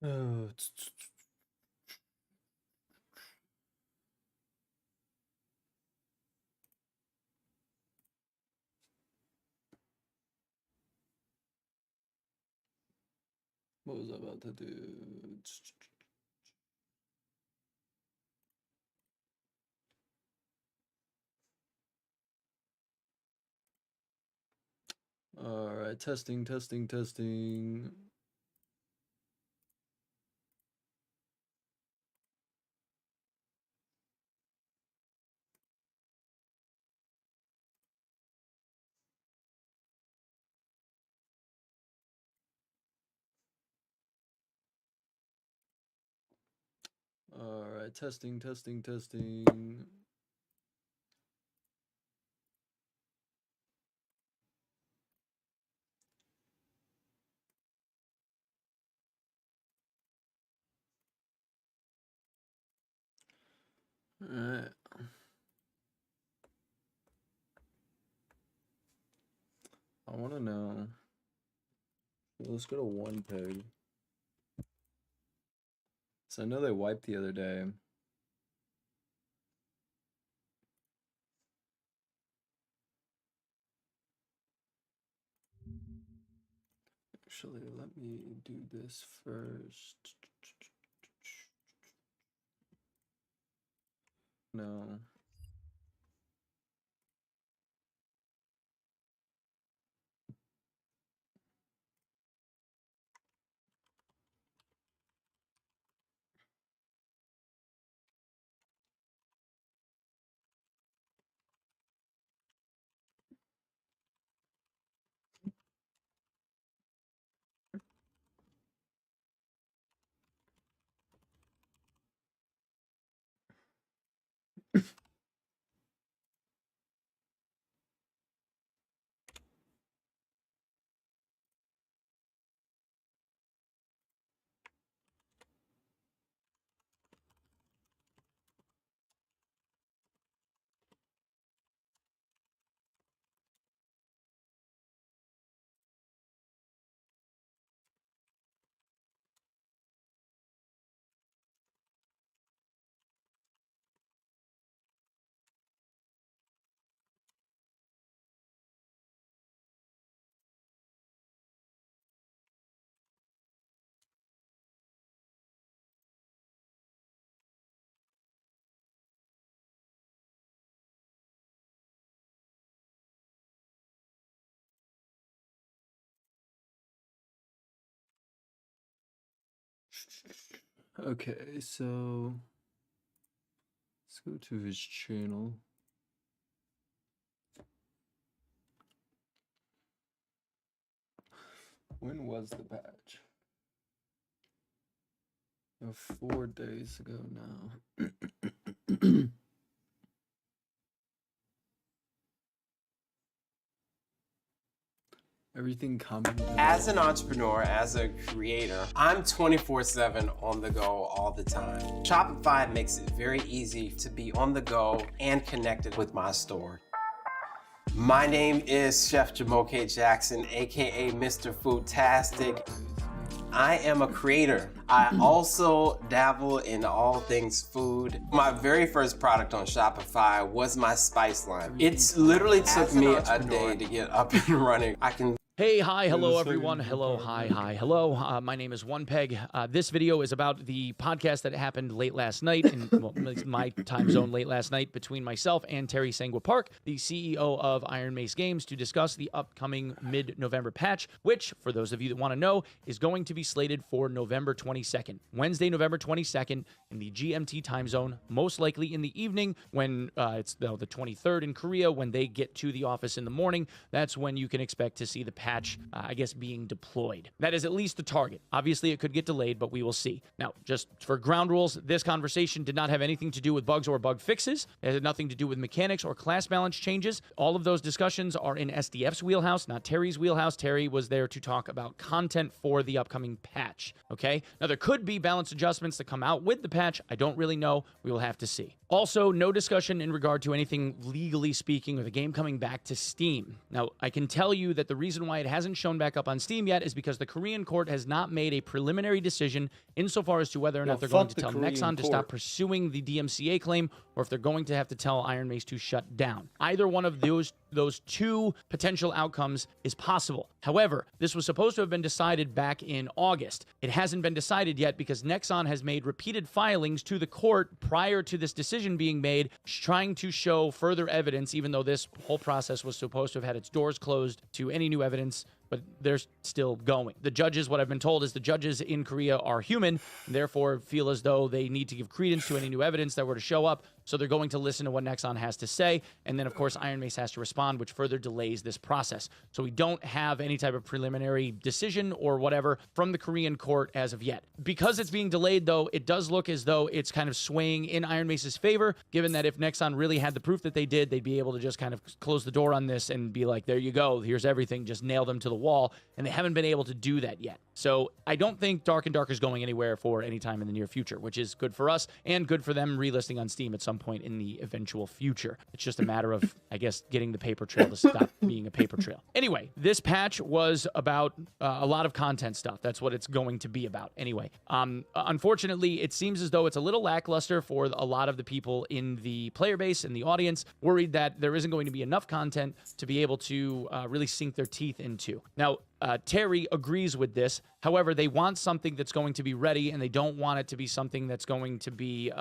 Uh, what was I about to do? All right, testing, testing, testing. All right, testing, testing, testing. All right. I want to know. Let's go to one peg. So I know they wiped the other day. Actually, let me do this first. No. Okay, so let's go to his channel. When was the patch? 4 days ago now. Everything commented. As an entrepreneur, as a creator, I'm 24/7 on the go all the time. Shopify makes it very easy to be on the go and connected with my store. My name is Chef Jamoke Jackson, aka Mr. Foodtastic. I am a creator. I also dabble in all things food. My very first product on Shopify was my spice line. It literally took me a day to get up and running. I can Hey, hi, hello, everyone. Hello, hi, hello. My name is One Peg. This video is about the podcast that happened late last night, in well, my time zone late last night, between myself and Terry Sangwa Park, the CEO of Iron Mace Games, to discuss the upcoming mid-November patch, which, for those of you that want to know, is going to be slated for November 22nd. Wednesday, November 22nd, in the GMT time zone, most likely in the evening, when it's the 23rd in Korea, when they get to the office in the morning. That's when you can expect to see the patch, I guess, being deployed. That is at least the target. Obviously, it could get delayed, but we will see. Now, just for ground rules, this conversation did not have anything to do with bugs or bug fixes. It had nothing to do with mechanics or class balance changes. All of those discussions are in SDF's wheelhouse, not Terry's wheelhouse. Terry was there to talk about content for the upcoming patch, okay? Now, there could be balance adjustments that come out with the patch. I don't really know. We will have to see. Also, no discussion in regard to anything legally speaking or the game coming back to Steam. Now, I can tell you that the reason why why it hasn't shown back up on Steam yet is because the Korean court has not made a preliminary decision insofar as to whether or not they're going to tell Nexon to stop pursuing the DMCA claim, or if they're going to have to tell Iron Mace to shut down. Either one of those two potential outcomes is possible. However, this was supposed to have been decided back in August. It hasn't been decided yet because Nexon has made repeated filings to the court prior to this decision being made, trying to show further evidence, even though this whole process was supposed to have had its doors closed to any new evidence, but they're still going. The judges, what I've been told is the judges in Korea are human, and therefore feel as though they need to give credence to any new evidence that were to show up, so they're going to listen to what Nexon has to say, and then, of course, Iron Mace has to respond, which further delays this process. So we don't have any type of preliminary decision or whatever from the Korean court as of yet. Because it's being delayed, though, it does look as though it's kind of swaying in Iron Mace's favor, given that if Nexon really had the proof that they did, they'd be able to just kind of close the door on this and be like, there you go, here's everything, just nail them to the wall, and they haven't been able to do that yet. So I don't think Dark and Darker is going anywhere for any time in the near future, which is good for us and good for them relisting on Steam at some point in the eventual future. It's just a matter of, I guess, getting the paper trail to stop being a paper trail. Anyway, this patch was about a lot of content stuff. That's what it's going to be about. Anyway, unfortunately, it seems as though it's a little lackluster for a lot of the people in the player base and the audience, worried that there isn't going to be enough content to be able to really sink their teeth into. Now, Terry agrees with this. However, they want something that's going to be ready, and they don't want it to be something that's going to be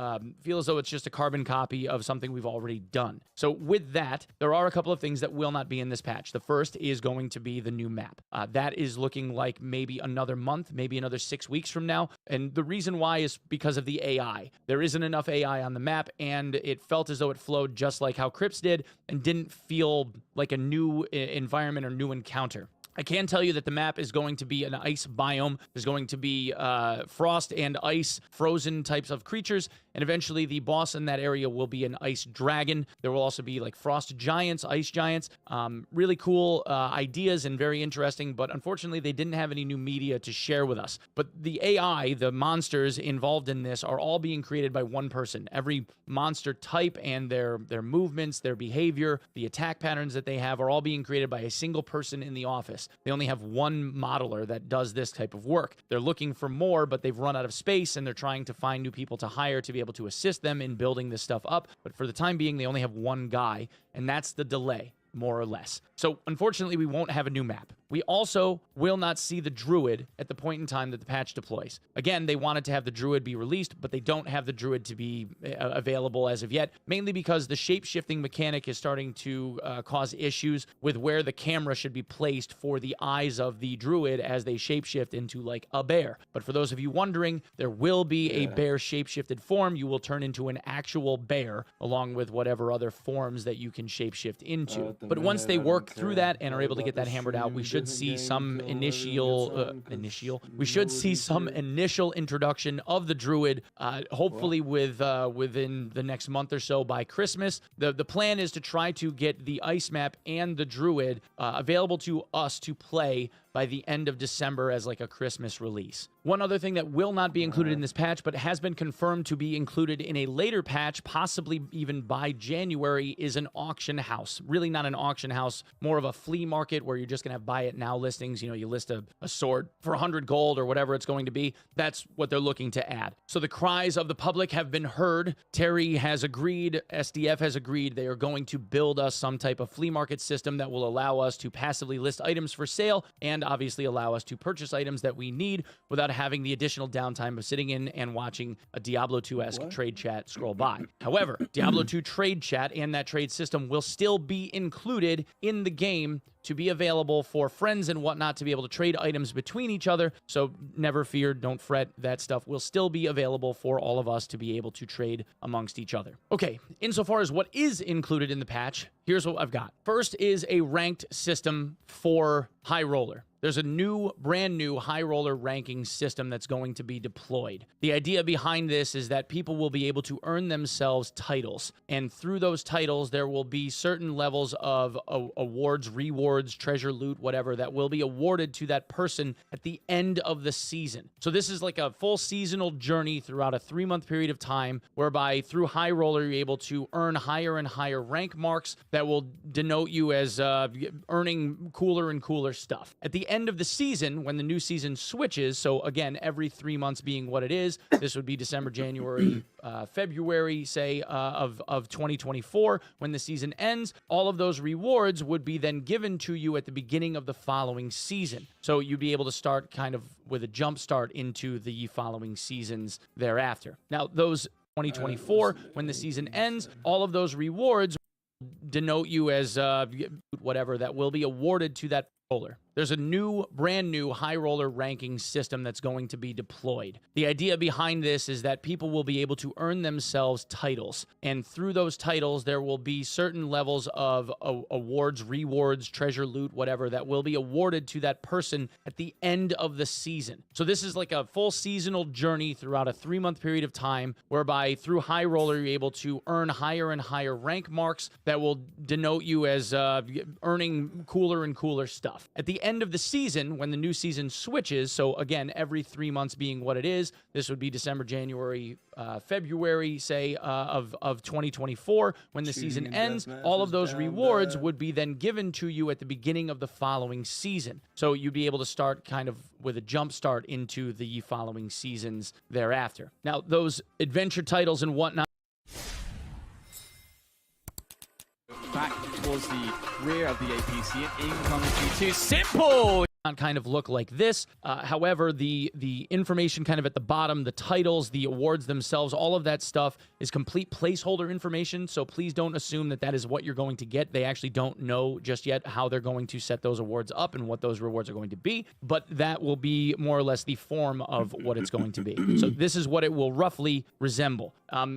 feel as though it's just a carbon copy of something we've already done. So with that, there are a couple of things that will not be in this patch. The first is going to be the new map. That is looking like maybe another month, maybe another 6 weeks from now. And the reason why is because of the AI. There isn't enough AI on the map, and it felt as though it flowed just like how Crypts did and didn't feel like a new environment or new encounter. I can tell you that the map is going to be an ice biome. There's going to be frost and ice, frozen types of creatures, and eventually the boss in that area will be an ice dragon. There will also be like frost giants, ice giants. Really cool ideas and very interesting, but unfortunately they didn't have any new media to share with us. But the AI, the monsters involved in this, are all being created by one person. Every monster type and their movements, their behavior, the attack patterns that they have are all being created by a single person in the office. They only have one modeler that does this type of work. They're looking for more, but they've run out of space, and they're trying to find new people to hire to be able to assist them in building this stuff up. But for the time being, they only have one guy, and that's the delay, more or less. So unfortunately, we won't have a new map. We also will not see the Druid at the point in time that the patch deploys. Again, they wanted to have the Druid be released, but they don't have the Druid to be available as of yet, mainly because the shape-shifting mechanic is starting to cause issues with where the camera should be placed for the eyes of the Druid as they shape-shift into like a bear. But for those of you wondering, there will be a bear shape-shifted form. You will turn into an actual bear, along with whatever other forms that you can shape-shift into. But once they work through that and are able to get that hammered out, we should see some initial introduction of the Druid, hopefully within the next month or so by Christmas. The plan is to try to get the ice map and the Druid available to us to play by the end of December as like a Christmas release. One other thing that will not be included in this patch, but has been confirmed to be included in a later patch, possibly even by January, is an auction house. Really not an auction house, more of a flea market where you're just going to have buy it now listings. You know, you list a sword for 100 gold or whatever it's going to be. That's what they're looking to add. So the cries of the public have been heard. Terry has agreed, SDF has agreed. They are going to build us some type of flea market system that will allow us to passively list items for sale and obviously allow us to purchase items that we need without having the additional downtime of sitting in and watching a Diablo 2-esque trade chat scroll by. However, Diablo 2 trade chat and that trade system will still be included in the game to be available for friends and whatnot to be able to trade items between each other. So never fear, don't fret, that stuff will still be available for all of us to be able to trade amongst each other. Okay, insofar as what is included in the patch, here's what I've got. First is a ranked system for High Roller. There's a brand new high roller ranking system that's going to be deployed. The idea behind this is that people will be able to earn themselves titles, and through those titles, there will be certain levels of awards, rewards, treasure, loot, whatever, that will be awarded to that person at the end of the season. So this is like a full seasonal journey throughout a 3-month period of time, whereby through high roller, you're able to earn higher and higher rank marks that will denote you as earning cooler and cooler stuff. At the end of the season, when the new season switches, so again, every 3 months being what it is, this would be December, January, February, say, of 2024, when the season ends, all of those rewards would be then given to you at the beginning of the following season. So you'd be able to start kind of with a jump start into the following seasons thereafter. Now, those 2024, when the season ends, all of those rewards denote you as whatever that will be awarded to that roller. There's a brand new high roller ranking system that's going to be deployed. The idea behind this is that people will be able to earn themselves titles, and through those titles, there will be certain levels of awards, rewards, treasure, loot, whatever, that will be awarded to that person at the end of the season. So this is like a full seasonal journey throughout a 3-month period of time, whereby through high roller, you're able to earn higher and higher rank marks that will denote you as earning cooler and cooler stuff. At the end of the season, when the new season switches, so again, every 3 months being what it is, this would be December, January, February, say, of 2024, when the season ends, all of those rewards would be then given to you at the beginning of the following season. So you'd be able to start kind of with a jump start into the following seasons thereafter. Now, those adventure titles and whatnot, back towards the rear of the APC, and in comes G2. Simple! kind of look like this. However, the information kind of at the bottom, the titles, the awards themselves, all of that stuff is complete placeholder information, so please don't assume that that is what you're going to get. They actually don't know just yet how they're going to set those awards up and what those rewards are going to be, but that will be more or less the form of what it's going to be. So this is what it will roughly resemble.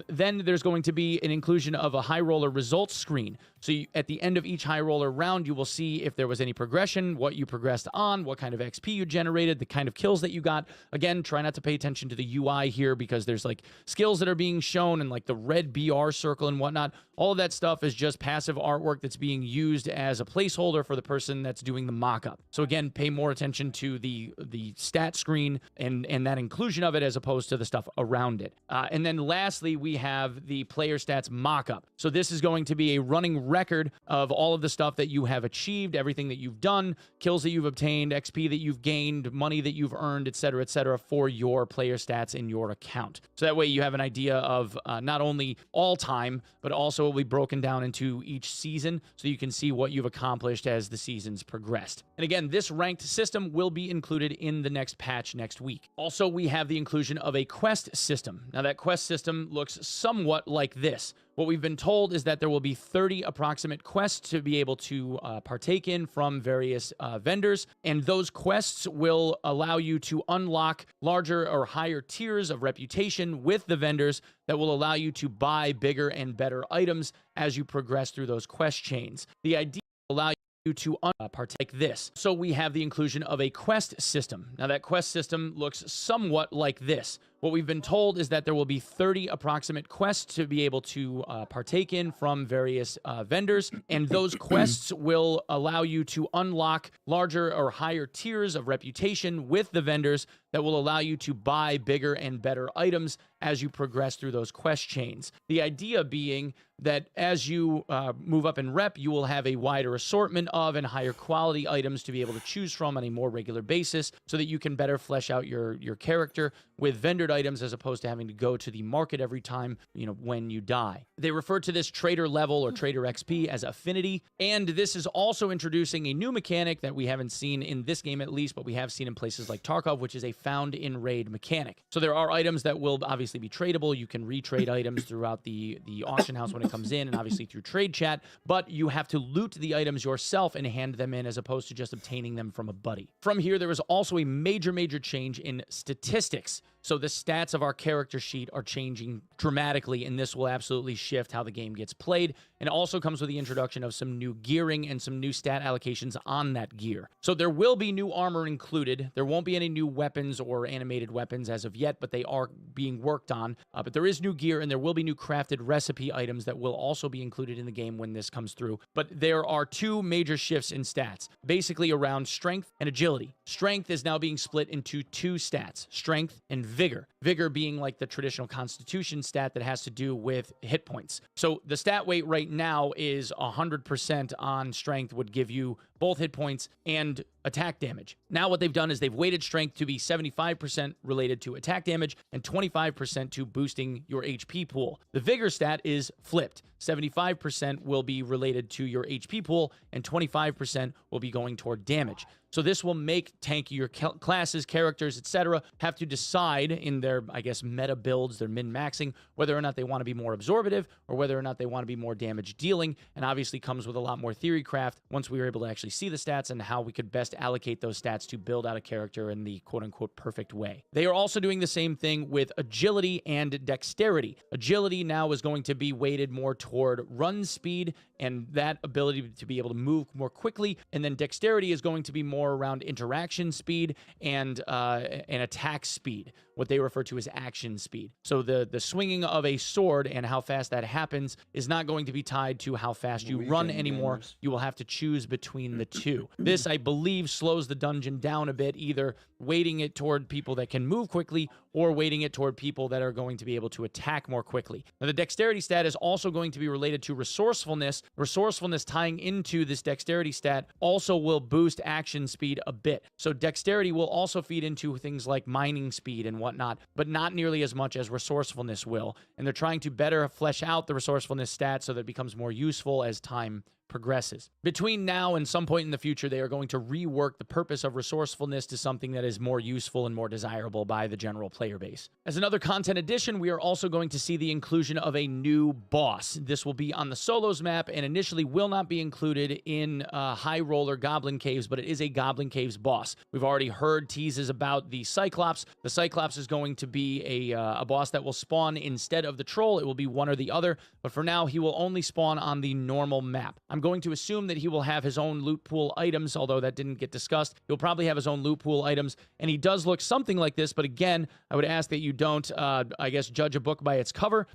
Then there's going to be an inclusion of a high roller results screen. So at the end of each high roller round, you will see if there was any progression, what you progressed on, what kind of XP you generated, the kind of kills that you got. Again, try not to pay attention to the UI here, because there's like skills that are being shown and like the red BR circle and whatnot. All of that stuff is just passive artwork that's being used as a placeholder for the person that's doing the mock-up. So again, pay more attention to the stat screen and that inclusion of it as opposed to the stuff around it. And then lastly, we have the player stats mock-up. So this is going to be a running record of all of the stuff that you have achieved, everything that you've done, kills that you've obtained, XP that you've gained, money that you've earned, etc., for your player stats in your account. So that way you have an idea of not only all time, but also it will be broken down into each season so you can see what you've accomplished as the seasons progressed. And again, this ranked system will be included in the next patch next week. Also, we have the inclusion of a quest system. Now, that quest system looks somewhat like this. What we've been told is that there will be 30 approximate quests to be able to partake in from various vendors, and those quests will allow you to unlock larger or higher tiers of reputation with the vendors that will allow you to buy bigger and better items as you progress through those quest chains. The idea will allow you to partake this. So we have the inclusion of a quest system. Now, that quest system looks somewhat like this. What we've been told is that there will be 30 approximate quests to be able to partake in from various vendors, and those quests will allow you to unlock larger or higher tiers of reputation with the vendors that will allow you to buy bigger and better items as you progress through those quest chains. The idea being that as you move up in rep, you will have a wider assortment of and higher quality items to be able to choose from on a more regular basis so that you can better flesh out your character with vendored items as opposed to having to go to the market every time, when you die. They refer to this trader level or trader XP as affinity, and this is also introducing a new mechanic that we haven't seen in this game at least, but we have seen in places like Tarkov, which is a found in raid mechanic. So there are items that will obviously be tradable. You can retrade items throughout the auction house when it comes in, and obviously through trade chat, but you have to loot the items yourself and hand them in as opposed to just obtaining them from a buddy. From here, there is also a major change in statistics. So the stats of our character sheet are changing dramatically, and this will absolutely shift how the game gets played. And it also comes with the introduction of some new gearing and some new stat allocations on that gear. So there will be new armor included. There won't be any new weapons or animated weapons as of yet, but they are being worked on. But there is new gear, and there will be new crafted recipe items that will also be included in the game when this comes through. But there are two major shifts in stats, basically around strength and agility. Strength is now being split into two stats, strength and vigor. Vigor being like the traditional constitution stat that has to do with hit points. So the stat weight right now is 100% on strength, would give you both hit points and attack damage. Now what they've done is they've weighted strength to be 75% related to attack damage and 25% to boosting your HP pool. The vigor stat is flipped. 75% will be related to your HP pool and 25% will be going toward damage. So this will make tankier classes, characters, etc. have to decide in their, I guess, meta builds, their min-maxing, whether or not they want to be more absorbative or whether or not they want to be more damage dealing, and obviously comes with a lot more theory craft once we were able to actually see the stats and how we could best allocate those stats to build out a character in the quote-unquote perfect way. They are also doing the same thing with agility and dexterity. Agility now is going to be weighted more toward run speed and that ability to be able to move more quickly, and then dexterity is going to be more around interaction speed and attack speed, what they refer to as action speed. So the swinging of a sword and how fast that happens is not going to be tied to how fast you run anymore. You will have to choose between the two. This, I believe, slows the dungeon down a bit, either weighting it toward people that can move quickly or weighting it toward people that are going to be able to attack more quickly. Now, the dexterity stat is also going to be related to resourcefulness. Resourcefulness tying into this dexterity stat also will boost action speed a bit. So dexterity will also feed into things like mining speed and whatnot, but not nearly as much as resourcefulness will. And they're trying to better flesh out the resourcefulness stat so that it becomes more useful as time progresses. Between now and some point in the future, they are going to rework the purpose of resourcefulness to something that is more useful and more desirable by the general player base. As another content addition, we are also going to see the inclusion of a new boss. This will be on the Solos map and initially will not be included in High Roller Goblin Caves, but it is a Goblin Caves boss. We've already heard teases about the Cyclops. The Cyclops is going to be a boss that will spawn instead of the Troll. It will be one or the other, but for now, he will only spawn on the normal map. I'm going to assume that he will have his own loot pool items, although that didn't get discussed. He'll probably have his own loot pool items, and he does look something like this, but again, I would ask that you don't, I guess, judge a book by its cover.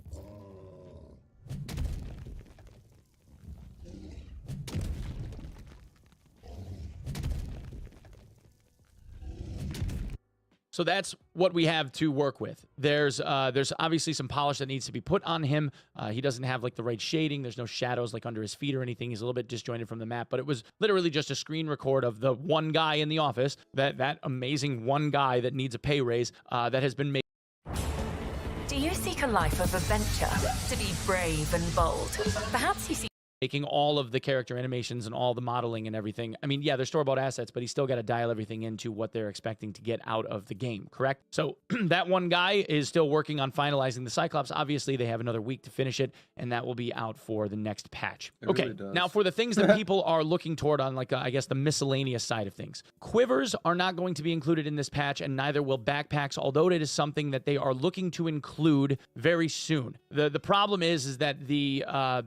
So that's what we have to work with. There's obviously some polish that needs to be put on him. He doesn't have like the right shading. There's no shadows like under his feet or anything. He's a little bit disjointed from the map, but it was literally just a screen record of the one guy in the office, that amazing one guy that needs a pay raise, that has been made. Do you seek a life of adventure? To be brave and bold? Perhaps you seek Making all of the character animations and all the modeling and everything. I mean, yeah, they're store-bought assets, but he's still got to dial everything into what they're expecting to get out of the game, correct? So that one guy is still working on finalizing the Cyclops. Obviously, they have another week to finish it, and that will be out for the next patch. Okay, really now for the things that people are looking toward on, like, I guess, the miscellaneous side of things. Quivers are not going to be included in this patch, and neither will backpacks, although it is something that they are looking to include very soon. The problem is that the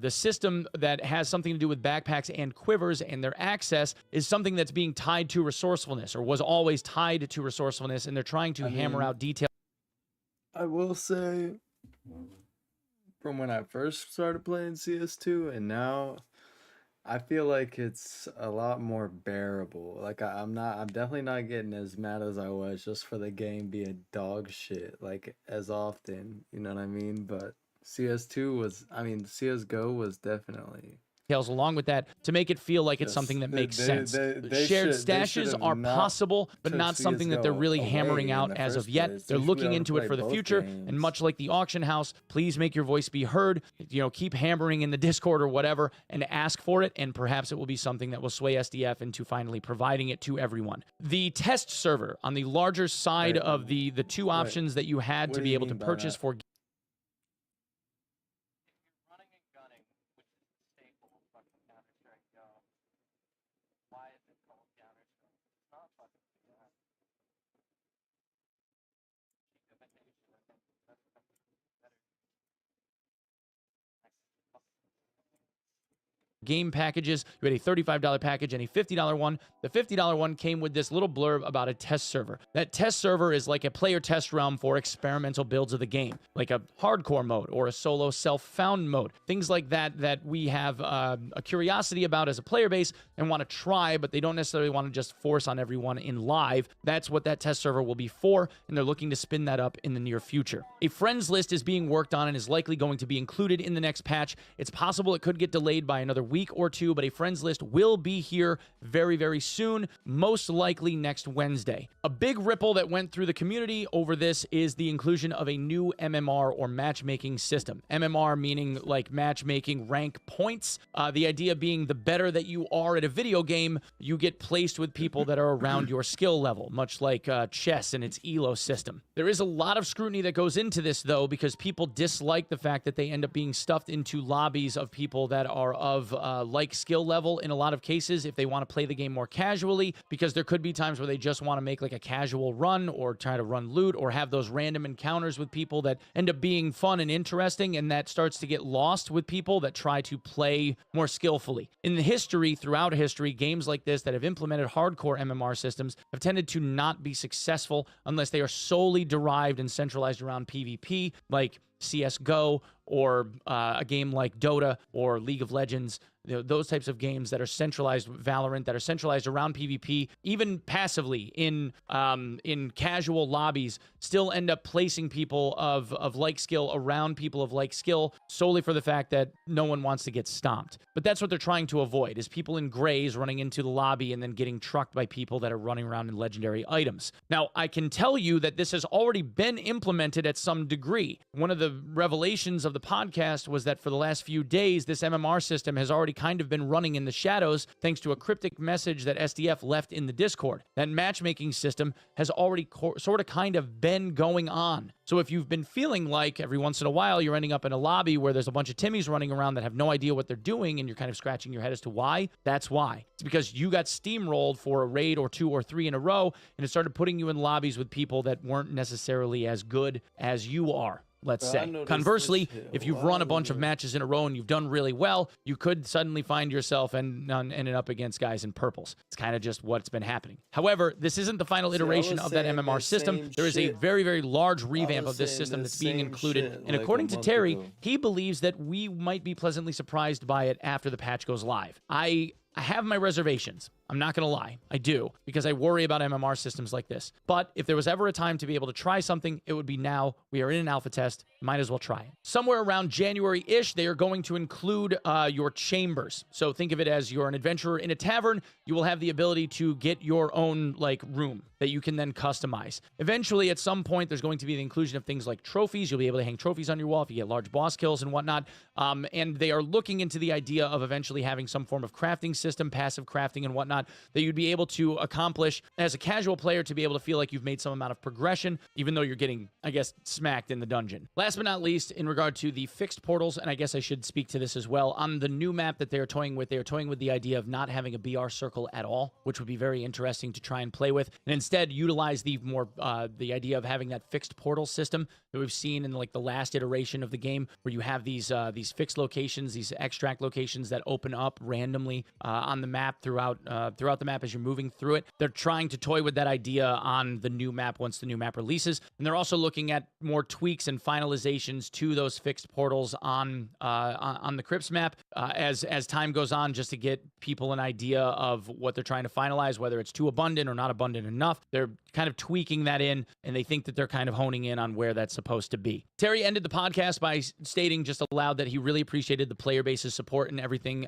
system that has something to do with backpacks and quivers and their access is something that's being tied to resourcefulness, or was always tied to resourcefulness, and they're trying to hammer out details. I will say, from when I first started playing CS2 and now, I feel like it's a lot more bearable. Like I'm definitely not getting as mad as I was just for the game being dog shit like as often, you know what I mean? But CSGO was definitely along with that to make it feel like it's something that makes sense. Shared stashes are possible, but not something that they're really hammering out as of yet. They're looking into it for the future, and much like the auction house, please make your voice be heard. You know, keep hammering in the Discord or whatever and ask for it, and perhaps it will be something that will sway SDF into finally providing it to everyone. The test server on the larger side of the two options that you had to be able to purchase for game packages. You had a $35 package and a $50 one. The $50 one came with this little blurb about a test server. That test server is like a player test realm for experimental builds of the game, like a hardcore mode or a solo self-found mode. Things like that we have a curiosity about as a player base and want to try, but they don't necessarily want to just force on everyone in live. That's what that test server will be for, and they're looking to spin that up in the near future. A friends list is being worked on and is likely going to be included in the next patch. It's possible it could get delayed by another week or two, but a friends list will be here very, very soon, most likely next Wednesday. A big ripple that went through the community over this is the inclusion of a new MMR or matchmaking system. MMR meaning like matchmaking rank points. The idea being the better that you are at a video game, you get placed with people that are around your skill level, much like chess and its ELO system. There is a lot of scrutiny that goes into this, though, because people dislike the fact that they end up being stuffed into lobbies of people that are of like skill level in a lot of cases if they want to play the game more casually, because there could be times where they just want to make like a casual run or try to run loot or have those random encounters with people that end up being fun and interesting, and that starts to get lost with people that try to play more skillfully. In the history, throughout history, games like this that have implemented hardcore MMR systems have tended to not be successful unless they are solely derived and centralized around PvP, like CSGO or a game like Dota or League of Legends. Those types of games that are centralized, Valorant, that are centralized around PvP, even passively in casual lobbies, still end up placing people of like skill around people of like skill solely for the fact that no one wants to get stomped. But that's what they're trying to avoid, is people in grays running into the lobby and then getting trucked by people that are running around in legendary items. Now, I can tell you that this has already been implemented at some degree. One of the revelations of the podcast was that for the last few days, this MMR system has already kind of been running in the shadows thanks to a cryptic message that SDF left in the Discord. That matchmaking system has already sort of kind of been going on. So if you've been feeling like every once in a while you're ending up in a lobby where there's a bunch of Timmies running around that have no idea what they're doing and you're kind of scratching your head as to why, that's why. It's because you got steamrolled for a raid or 2 or 3 in a row, and it started putting you in lobbies with people that weren't necessarily as good as you are. Let's say. Conversely, if you've run a bunch of matches in a row and you've done really well, you could suddenly find yourself ending up against guys in purples. It's kind of just what's been happening. However, this isn't the final iteration of that MMR system. There is a very, very large revamp of this system that's being included. And according to Terry, he believes that we might be pleasantly surprised by it after the patch goes live. I have my reservations. I'm not going to lie. I do, because I worry about MMR systems like this. But if there was ever a time to be able to try something, it would be now. We are in an alpha test. Might as well try it. Somewhere around January-ish, they are going to include your chambers. So think of it as you're an adventurer in a tavern. You will have the ability to get your own room that you can then customize. Eventually, at some point, there's going to be the inclusion of things like trophies. You'll be able to hang trophies on your wall if you get large boss kills and whatnot. And they are looking into the idea of eventually having some form of crafting system, passive crafting and whatnot, that you'd be able to accomplish as a casual player to be able to feel like you've made some amount of progression, even though you're getting, I guess, smacked in the dungeon. Last but not least, in regard to the fixed portals, and I guess I should speak to this as well, on the new map that they are toying with the idea of not having a BR circle at all, which would be very interesting to try and play with, and instead utilize the the idea of having that fixed portal system that we've seen in the last iteration of the game, where you have these fixed locations, these extract locations that open up randomly on the map throughout the map as you're moving through it. They're trying to toy with that idea on the new map once the new map releases, and they're also looking at more tweaks and finalizations to those fixed portals on the Crypts map as time goes on, just to get people an idea of what they're trying to finalize, whether it's too abundant or not abundant enough. They're kind of tweaking that in, and they think that they're kind of honing in on where that's supposed to be. Terry ended the podcast by stating just aloud that he really appreciated the player base's support and everything.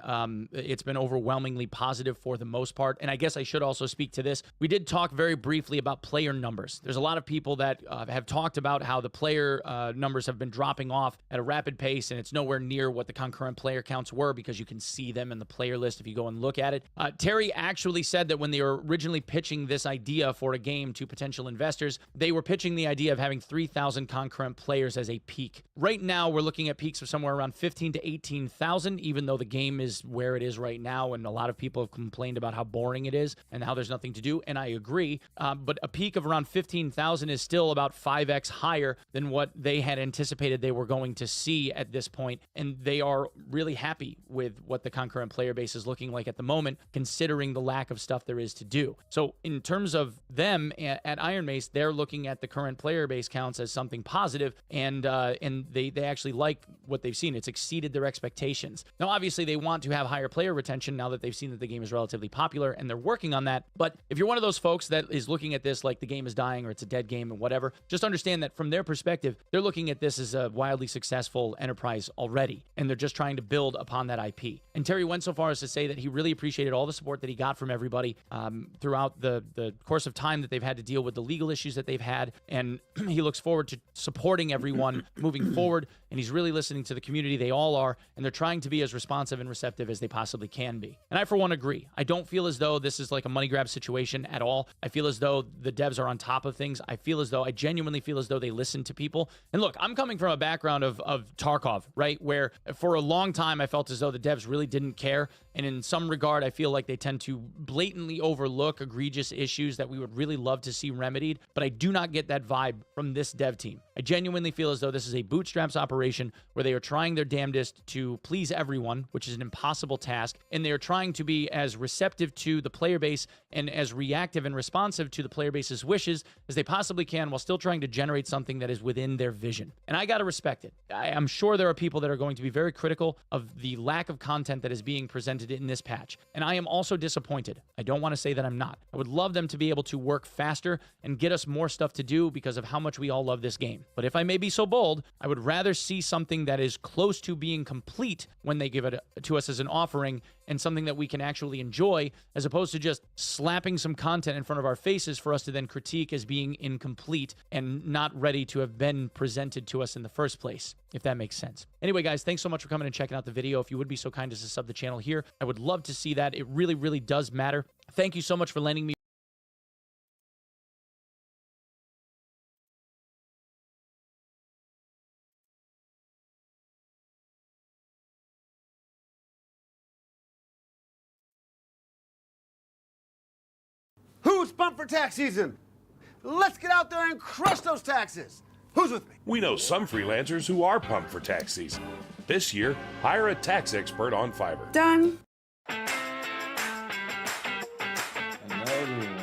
It's been overwhelmingly positive for the most part, and I guess I should also speak to this. We did talk very briefly about player numbers. There's a lot of people that have talked about how the player numbers have been dropping off at a rapid pace, and it's nowhere near what the concurrent player counts were, because you can see them in the player list if you go and look at it. Terry actually said that when they were originally pitching this idea for a game to potential investors, they were pitching the idea of having 3,000 concurrent players as a peak. Right now, we're looking at peaks of somewhere around 15 to 18,000, even though the game is where it is right now, and a lot of people have complained about how boring it is and how there's nothing to do, and I agree. But a peak of around 15,000 is still about 5x higher than what they had anticipated they were going to see at this point, and they are really happy with what the concurrent player base is looking like at the moment, considering the lack of stuff there is to do. So in terms of them at Iron Mace, they're looking at the current player base counts as something positive, and they actually like what they've seen. It's exceeded their expectations. Now, obviously, they want to have higher player retention now that they've seen that the game is relatively popular, and they're working on that. But if you're one of those folks that is looking at this like the game is dying or it's a dead game and whatever, just understand that from their perspective, they're looking at this as a wildly successful enterprise already, and they're just trying to build upon that IP. And Terry went so far as to say that he really appreciated all the support that he got from everybody throughout the course of time that they've had to deal with the legal issues that they've had, and he looks forward to supporting everyone moving forward, and he's really listening to the community. They all are, and they're trying to be as responsive and receptive as they possibly can be. And I, for one, agree. I don't feel as though this is like a money grab situation at all. I feel as though the devs are on top of things. I genuinely feel as though they listen to people. And look, I'm coming from a background of Tarkov, right? Where for a long time, I felt as though the devs really didn't care. And in some regard, I feel like they tend to blatantly overlook egregious issues that we would really love to see remedied. But I do not get that vibe from this dev team. I genuinely feel as though this is a bootstraps operation where they are trying their damnedest to please everyone, which is an impossible task. And they are trying to be as receptive to the player base and as reactive and responsive to the player base's wishes as they possibly can, while still trying to generate something that is within their vision. And I got to respect it. I'm sure there are people that are going to be very critical of the lack of content that is being presented in this patch. And I am also disappointed. I don't want to say that I'm not. I would love them to be able to work faster and get us more stuff to do because of how much we all love this game. But if I may be so bold, I would rather see something that is close to being complete when they give it to us as an offering, and something that we can actually enjoy, as opposed to just slapping some content in front of our faces for us to then critique as being incomplete and not ready to have been presented to us in the first place, if that makes sense. Anyway, guys, thanks so much for coming and checking out the video. If you would be so kind as to sub the channel here, I would love to see that. It really, really does matter. Thank you so much for lending me Who's pumped for tax season? Let's get out there and crush those taxes. Who's with me? We know some freelancers who are pumped for tax season. This year, hire a tax expert on Fiverr. Done. Another one.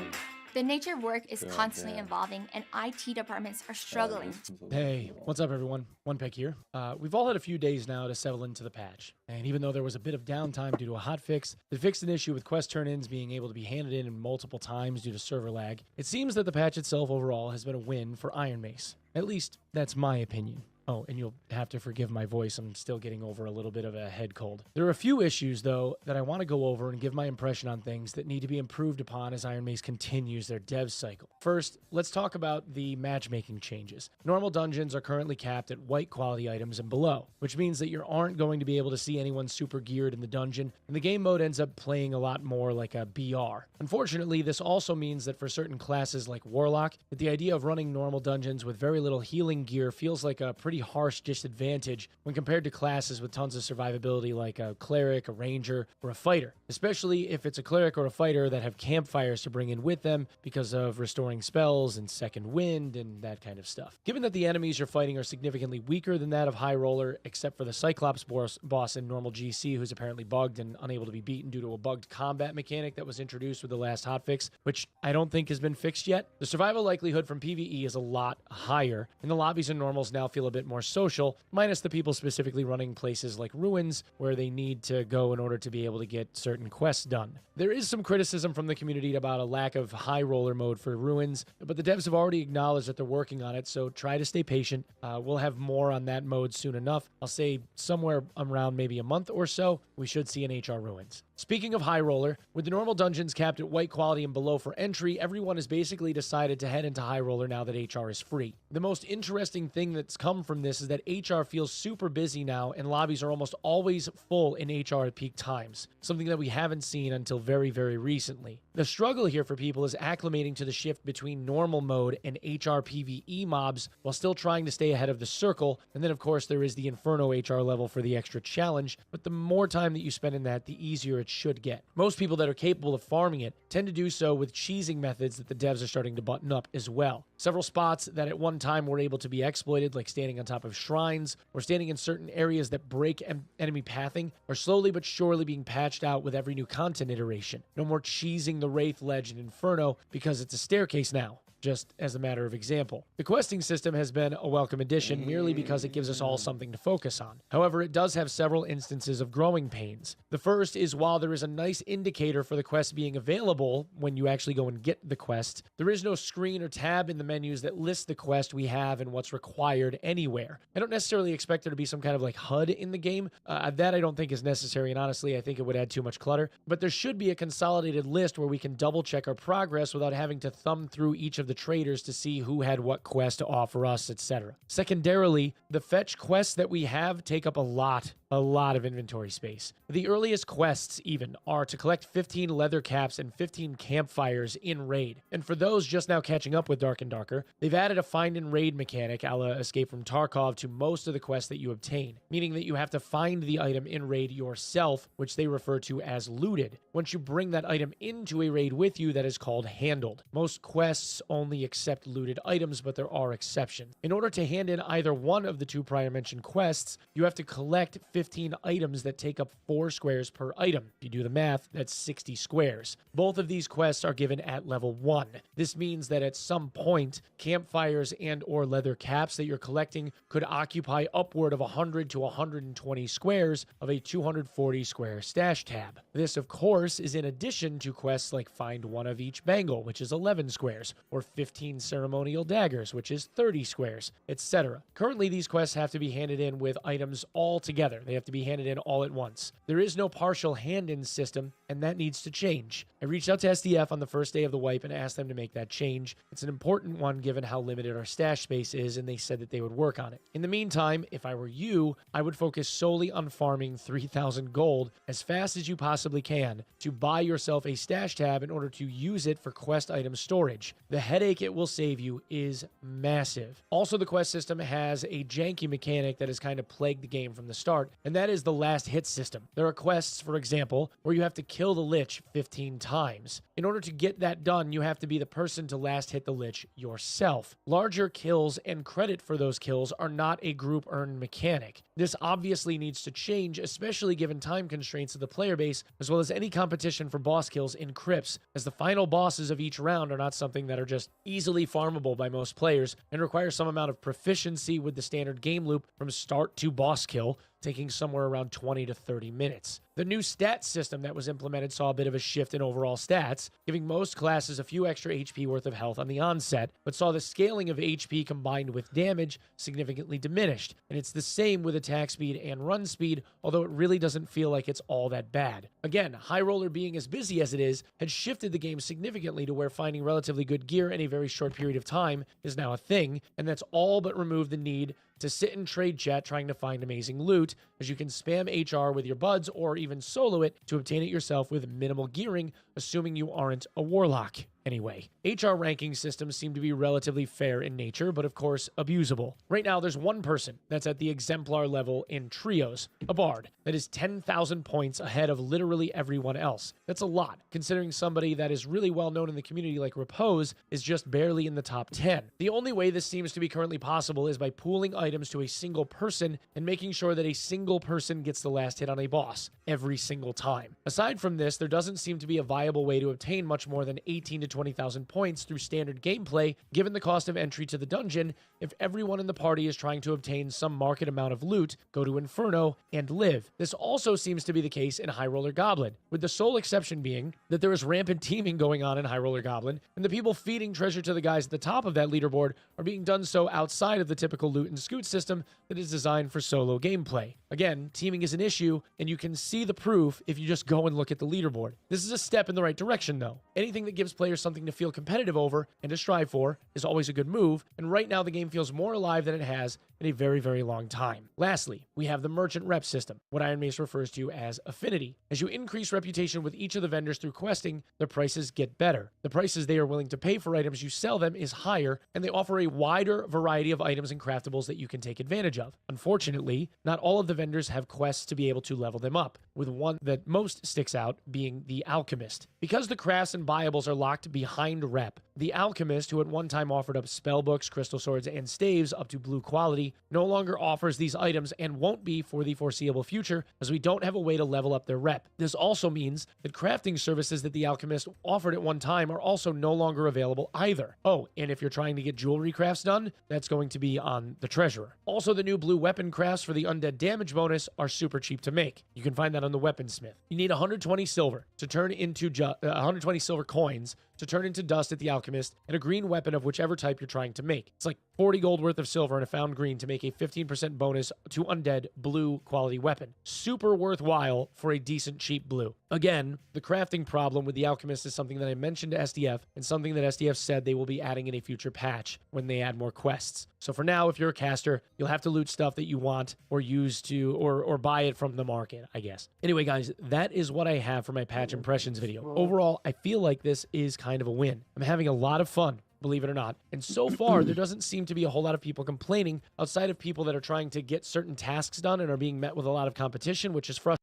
The nature of work is constantly evolving, and IT departments are struggling. Hey, what's up, everyone? One Peck here. We've all had a few days now to settle into the patch. And even though there was a bit of downtime due to a hotfix that fixed an issue with quest turn-ins being able to be handed in multiple times due to server lag, it seems that the patch itself overall has been a win for Iron Mace. At least, that's my opinion. Oh, and you'll have to forgive my voice. I'm still getting over a little bit of a head cold. There are a few issues, though, that I want to go over and give my impression on things that need to be improved upon as Iron Mace continues their dev cycle. First, let's talk about the matchmaking changes. Normal dungeons are currently capped at white quality items and below, which means that you aren't going to be able to see anyone super geared in the dungeon, and the game mode ends up playing a lot more like a BR. Unfortunately, this also means that for certain classes like Warlock, that the idea of running normal dungeons with very little healing gear feels like a pretty harsh disadvantage when compared to classes with tons of survivability like a cleric, a ranger, or a fighter, especially if it's a cleric or a fighter that have campfires to bring in with them because of restoring spells and second wind and that kind of stuff. Given that the enemies you're fighting are significantly weaker than that of High Roller, except for the Cyclops boss in normal GC, who's apparently bugged and unable to be beaten due to a bugged combat mechanic that was introduced with the last hotfix, which I don't think has been fixed yet, the survival likelihood from PvE is a lot higher, and the lobbies and normals now feel a bit more social, minus the people specifically running places like Ruins, where they need to go in order to be able to get certain quests done. There is some criticism from the community about a lack of High Roller mode for Ruins, but the devs have already acknowledged that they're working on it, so try to stay patient. We'll have more on that mode soon enough. I'll say somewhere around maybe a month or so, we should see an HR Ruins. Speaking of High Roller, with the normal dungeons capped at white quality and below for entry, everyone has basically decided to head into High Roller now that HR is free. The most interesting thing that's come from this is that HR feels super busy now, and lobbies are almost always full in HR at peak times, something that we haven't seen until very, very recently. The struggle here for people is acclimating to the shift between normal mode and HR PvE mobs while still trying to stay ahead of the circle. And then, of course, there is the Inferno HR level for the extra challenge, but the more time that you spend in that, the easier it should get. Most people that are capable of farming it tend to do so with cheesing methods that the devs are starting to button up as well. Several spots that at one time were able to be exploited, like standing on top of shrines or standing in certain areas that break enemy pathing, are slowly but surely being patched out with every new content iteration. No more cheesing the Wraith Ledge in Inferno because it's a staircase now, just as a matter of example. The questing system has been a welcome addition merely because it gives us all something to focus on. However, it does have several instances of growing pains. The first is while there is a nice indicator for the quest being available when you actually go and get the quest, there is no screen or tab in the menus that lists the quest we have and what's required anywhere. I don't necessarily expect there to be some kind of like HUD in the game. That I don't think is necessary, and honestly, I think it would add too much clutter. But there should be a consolidated list where we can double check our progress without having to thumb through each of the traders to see who had what quest to offer us, etc. Secondarily, the fetch quests that we have take up a lot of inventory space. The earliest quests even are to collect 15 leather caps and 15 campfires in raid. And for those just now catching up with Dark and Darker, they've added a find and raid mechanic a la Escape from Tarkov to most of the quests that you obtain, meaning that you have to find the item in raid yourself, which they refer to as looted. Once you bring that item into a raid with you, that is called handled. Most quests only accept looted items, but there are exceptions. In order to hand in either one of the two prior mentioned quests, you have to collect 15 items that take up 4 squares per item. If you do the math, that's 60 squares. Both of these quests are given at level 1. This means that at some point, campfires and or leather caps that you're collecting could occupy upward of 100 to 120 squares of a 240 square stash tab. This, of course, is in addition to quests like find one of each bangle, which is 11 squares, or 15 ceremonial daggers, which is 30 squares, etc. Currently, these quests have to be handed in with items all together. They have to be handed in all at once. There is no partial hand-in system, and that needs to change. I reached out to SDF on the first day of the wipe and asked them to make that change. It's an important one given how limited our stash space is, and they said that they would work on it. In the meantime, if I were you, I would focus solely on farming 3,000 gold as fast as you possibly can to buy yourself a stash tab in order to use it for quest item storage. The headache it will save you is massive. Also, the quest system has a janky mechanic that has kind of plagued the game from the start, and that is the last hit system. There are quests, for example, where you have to kill the Lich 15 times. In order to get that done, you have to be the person to last hit the Lich yourself. Larger kills and credit for those kills are not a group earned mechanic. This obviously needs to change, especially given time constraints of the player base, as well as any competition for boss kills in crypts, as the final bosses of each round are not something that are just easily farmable by most players and require some amount of proficiency with the standard game loop from start to boss kill, taking somewhere around 20 to 30 minutes. The new stat system that was implemented saw a bit of a shift in overall stats, giving most classes a few extra HP worth of health on the onset, but saw the scaling of HP combined with damage significantly diminished. And it's the same with attack speed and run speed, although it really doesn't feel like it's all that bad. Again, High Roller being as busy as it is, had shifted the game significantly to where finding relatively good gear in a very short period of time is now a thing, and that's all but removed the need to sit in trade chat trying to find amazing loot, as you can spam HR with your buds or even solo it to obtain it yourself with minimal gearing, assuming you aren't a warlock. Anyway, HR ranking systems seem to be relatively fair in nature, but of course abusable. Right now, there's one person that's at the exemplar level in trios, a bard, that is 10,000 points ahead of literally everyone else. That's a lot, considering somebody that is really well known in the community like Repose is just barely in the top 10. The only way this seems to be currently possible is by pooling items to a single person and making sure that a single person gets the last hit on a boss every single time. Aside from this, there doesn't seem to be a viable way to obtain much more than 18 to 20,000 points through standard gameplay, given the cost of entry to the dungeon. If everyone in the party is trying to obtain some market amount of loot, go to Inferno and live. This also seems to be the case in High Roller Goblin, with the sole exception being that there is rampant teaming going on in High Roller Goblin, and the people feeding treasure to the guys at the top of that leaderboard are being done so outside of the typical loot and scoot system that is designed for solo gameplay. Again, teaming is an issue, and you can see the proof if you just go and look at the leaderboard. This is a step in the right direction, though. Anything that gives players there's something to feel competitive over and to strive for is always a good move, and right now the game feels more alive than it has in a very, very long time. Lastly, we have the merchant rep system, what Iron Mace refers to as affinity. As you increase reputation with each of the vendors through questing, their prices get better. The prices they are willing to pay for items you sell them is higher, and they offer a wider variety of items and craftables that you can take advantage of. Unfortunately, not all of the vendors have quests to be able to level them up, with one that most sticks out being the Alchemist. Because the crafts and buyables are locked behind rep, the Alchemist, who at one time offered up spellbooks, crystal swords, and staves up to blue quality, no longer offers these items and won't be for the foreseeable future, as we don't have a way to level up their rep. This also means that crafting services that the Alchemist offered at one time are also no longer available either. Oh, and if you're trying to get jewelry crafts done, that's going to be on the Treasurer. Also, the new blue weapon crafts for the undead damage bonus are super cheap to make. You can find that on the weaponsmith. You need 120 silver to turn into 120 silver coins to turn into dust at the Alchemist, and a green weapon of whichever type you're trying to make. It's like 40 gold worth of silver and a found green to make a 15% bonus to undead blue quality weapon. Super worthwhile for a decent cheap blue. Again, the crafting problem with the Alchemist is something that I mentioned to SDF, and something that SDF said they will be adding in a future patch when they add more quests. So for now, if you're a caster, you'll have to loot stuff that you want or use to, or buy it from the market, I guess. Anyway, guys, that is what I have for my patch impressions video. Overall, I feel like this is kind of a win. I'm having a lot of fun, believe it or not. And so far, there doesn't seem to be a whole lot of people complaining outside of people that are trying to get certain tasks done and are being met with a lot of competition, which is frustrating.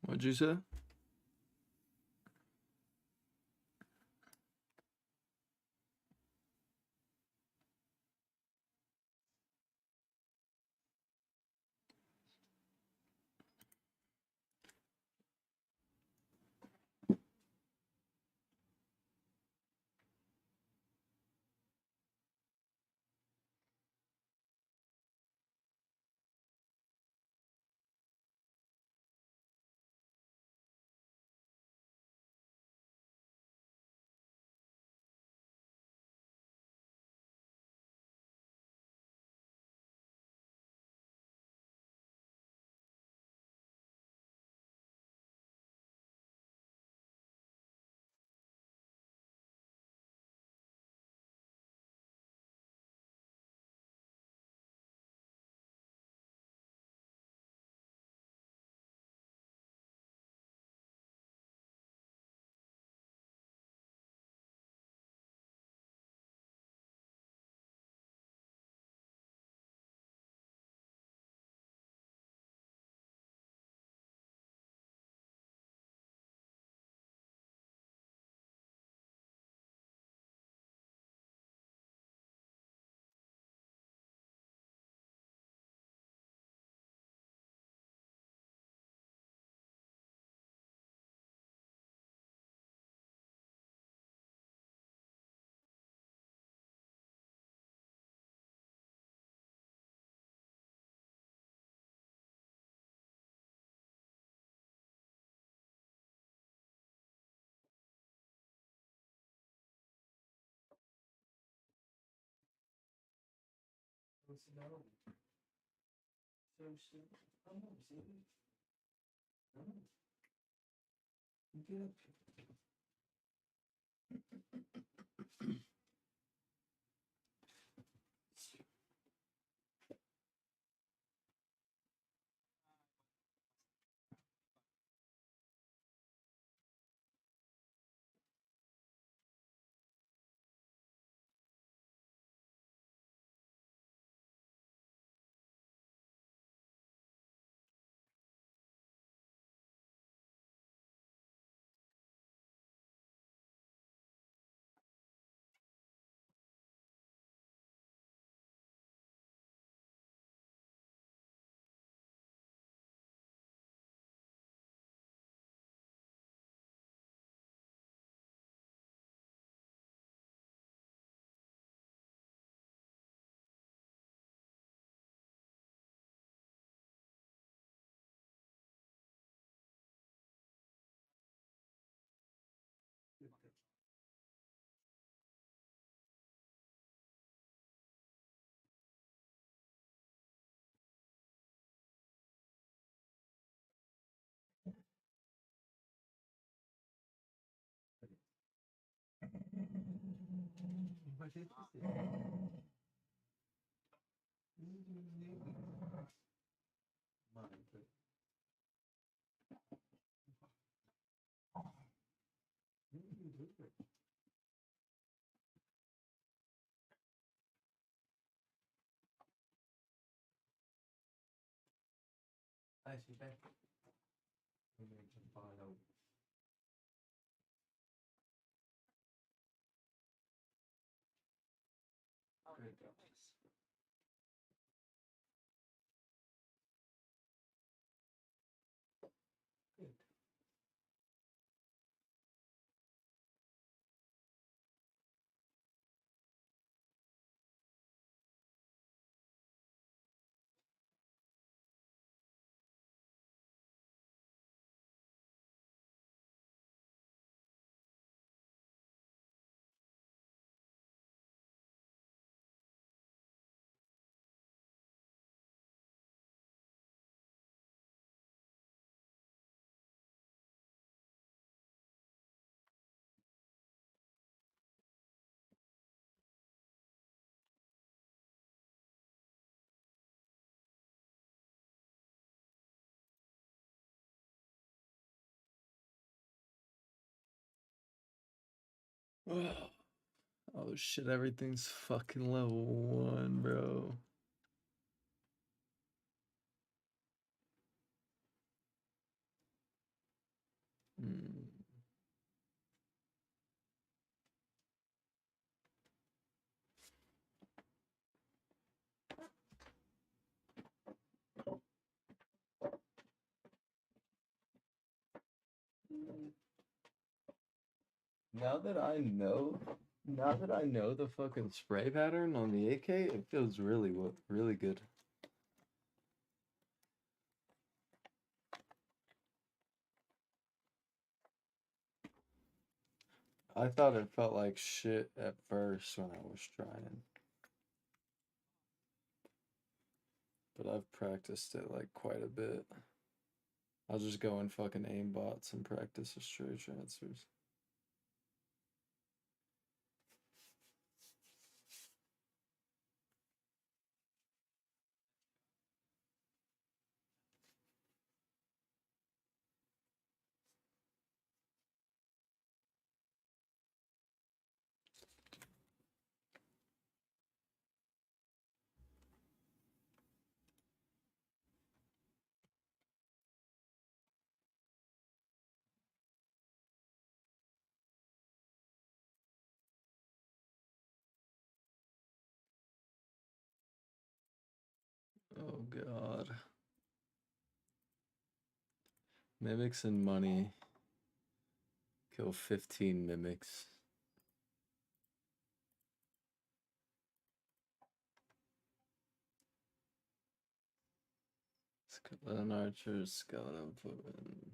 What'd you say? Oh shit, everything's fucking level 1, bro. Hmm. Now that I know, now that I know the fucking spray pattern on the AK, it feels really good. I thought it felt like shit at first when I was trying, but I've practiced it like quite a bit. I'll just go in fucking aimbots and practice the straight transfers. Oh god. Mimics and money. Kill 15 mimics. Skeleton archers, skeleton footman.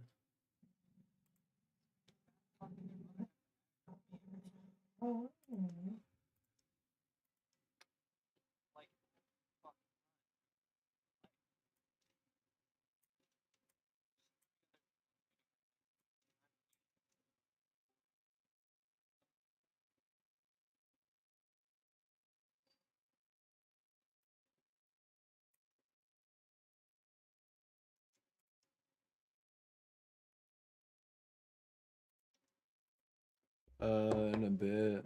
In a bit.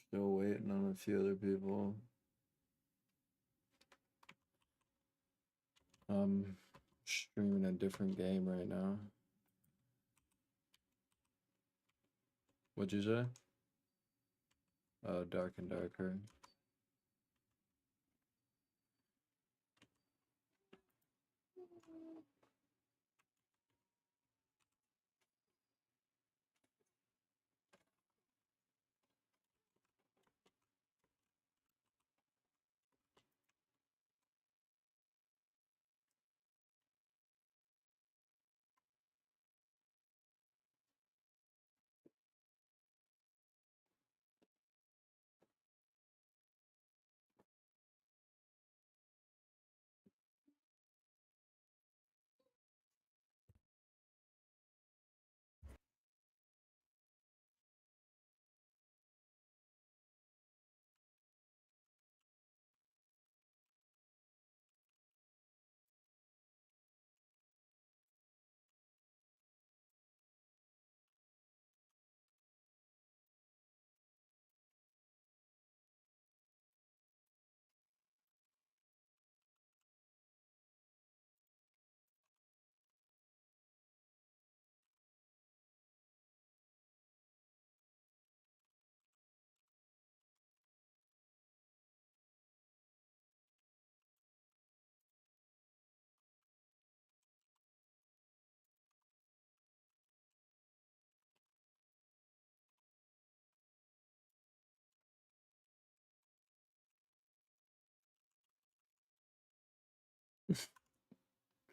Still waiting on a few other people. I'm streaming a different game right now. What'd you say? Oh, Dark and Darker.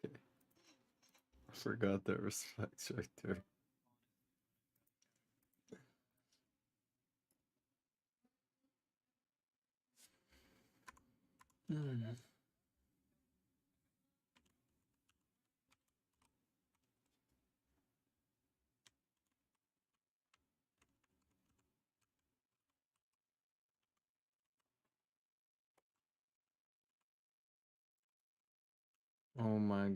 Okay. I forgot that respect's right there. Hmm. Oh my.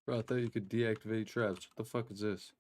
Bro, I thought you could deactivate traps. What the fuck is this?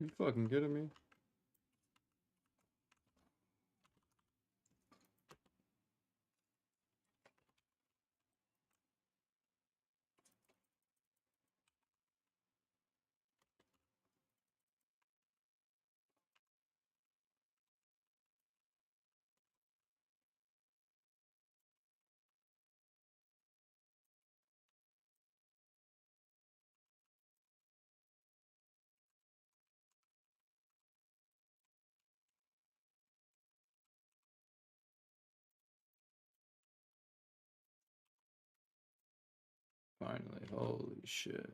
You fucking kidding me? Finally, holy shit.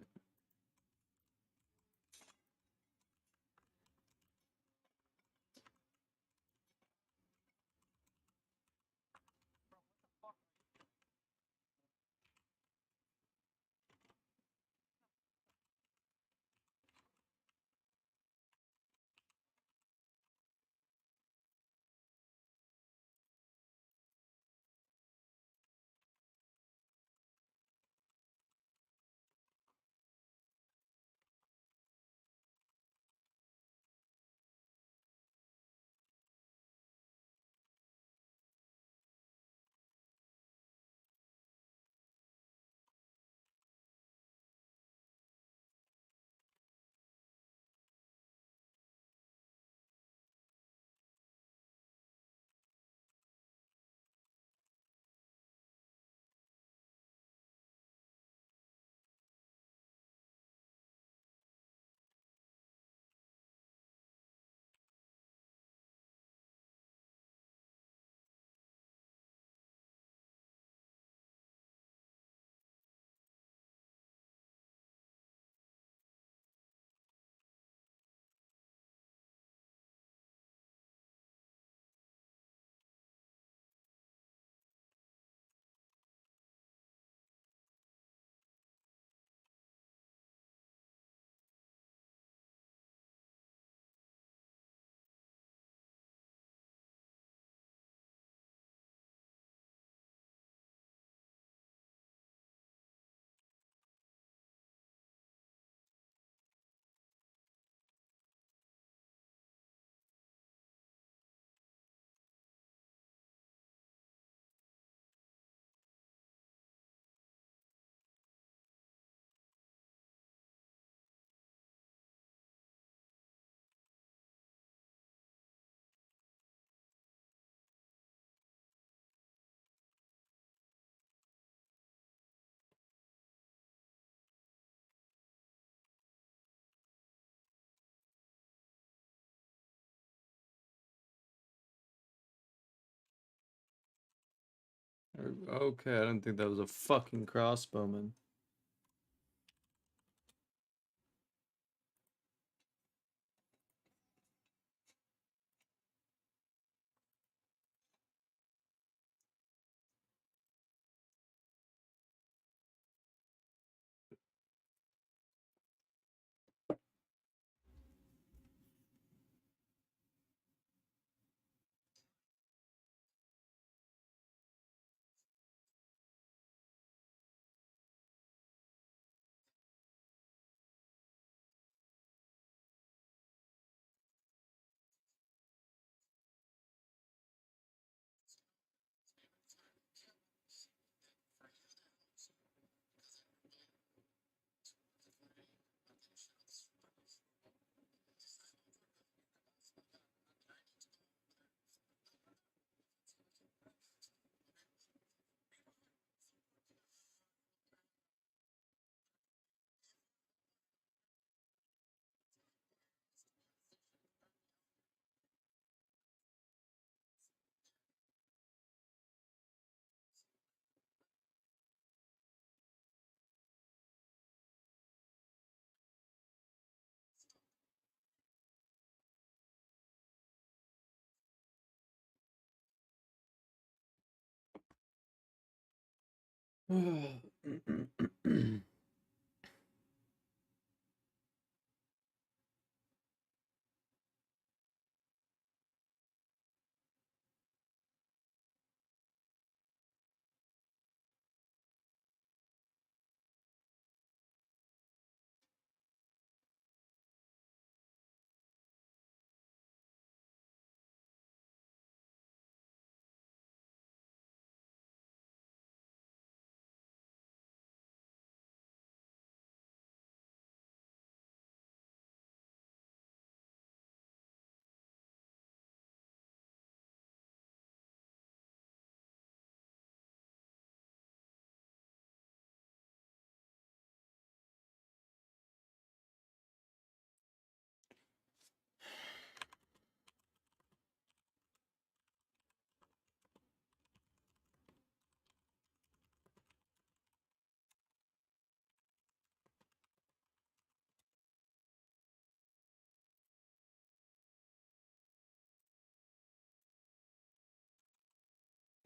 Okay, I didn't think that was a fucking crossbowman.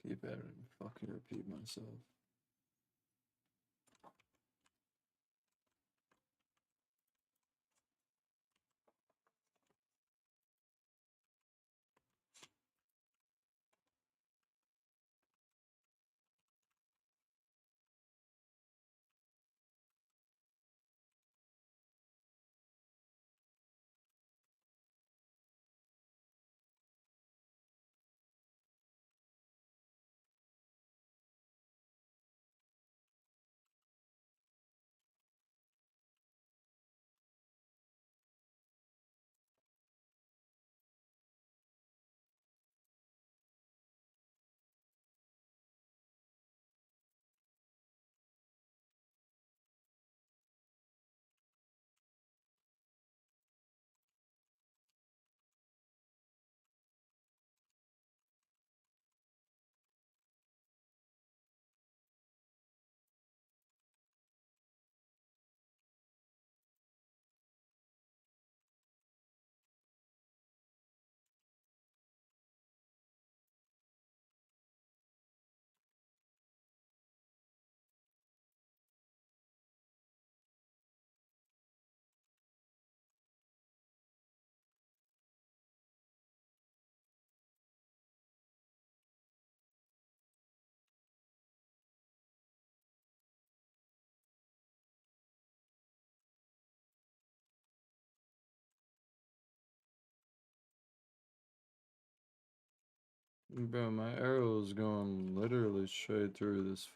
Keep having to fucking repeat myself. Bro, my arrow is going literally straight through this.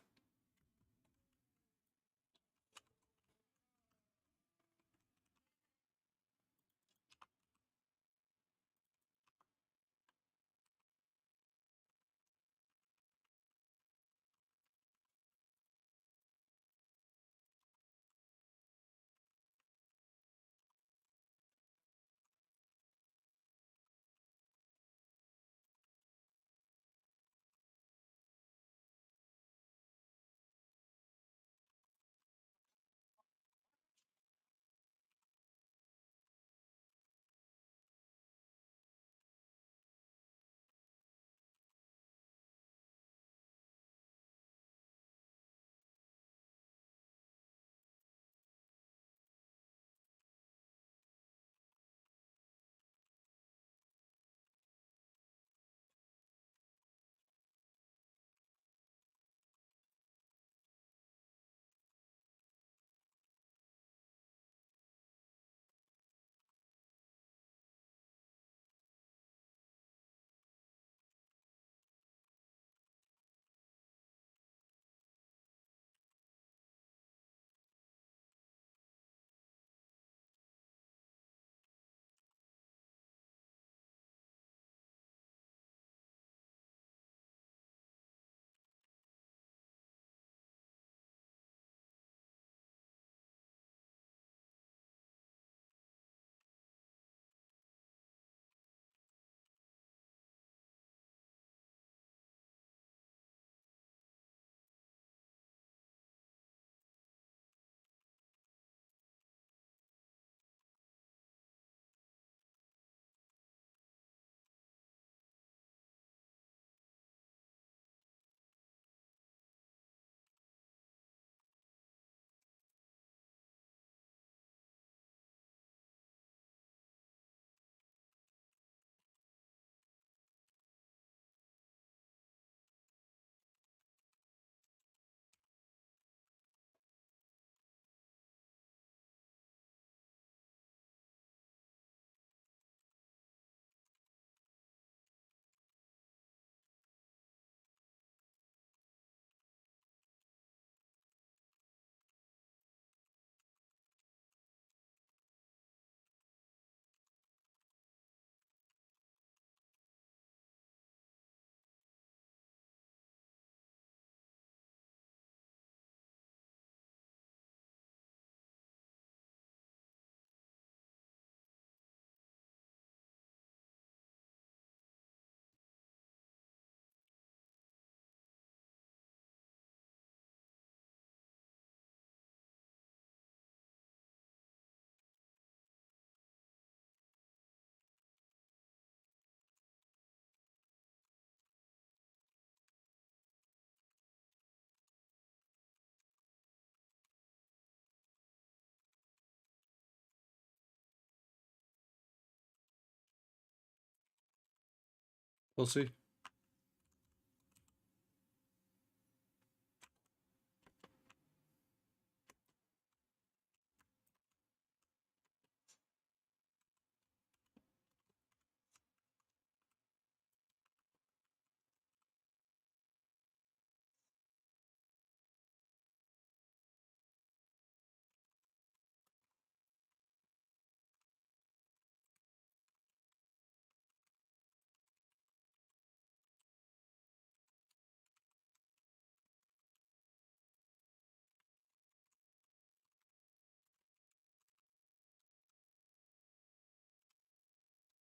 We'll see.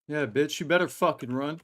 Yeah, bitch, you better fucking run.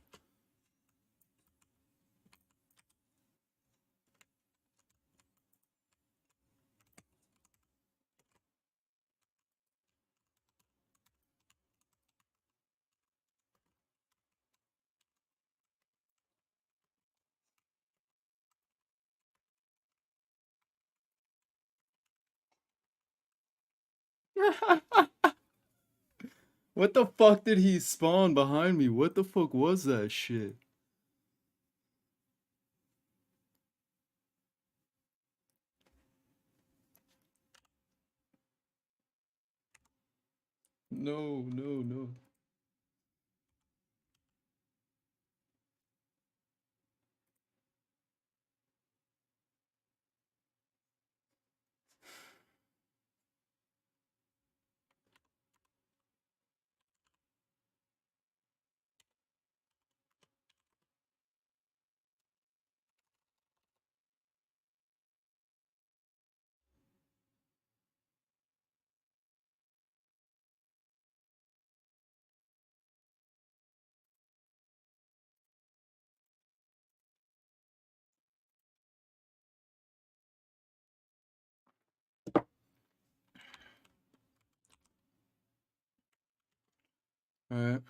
What the fuck did he spawn behind me? What the fuck was that shit? No, no, no. Alright.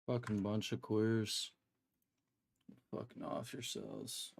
Fucking bunch of queers. Fucking off yourselves.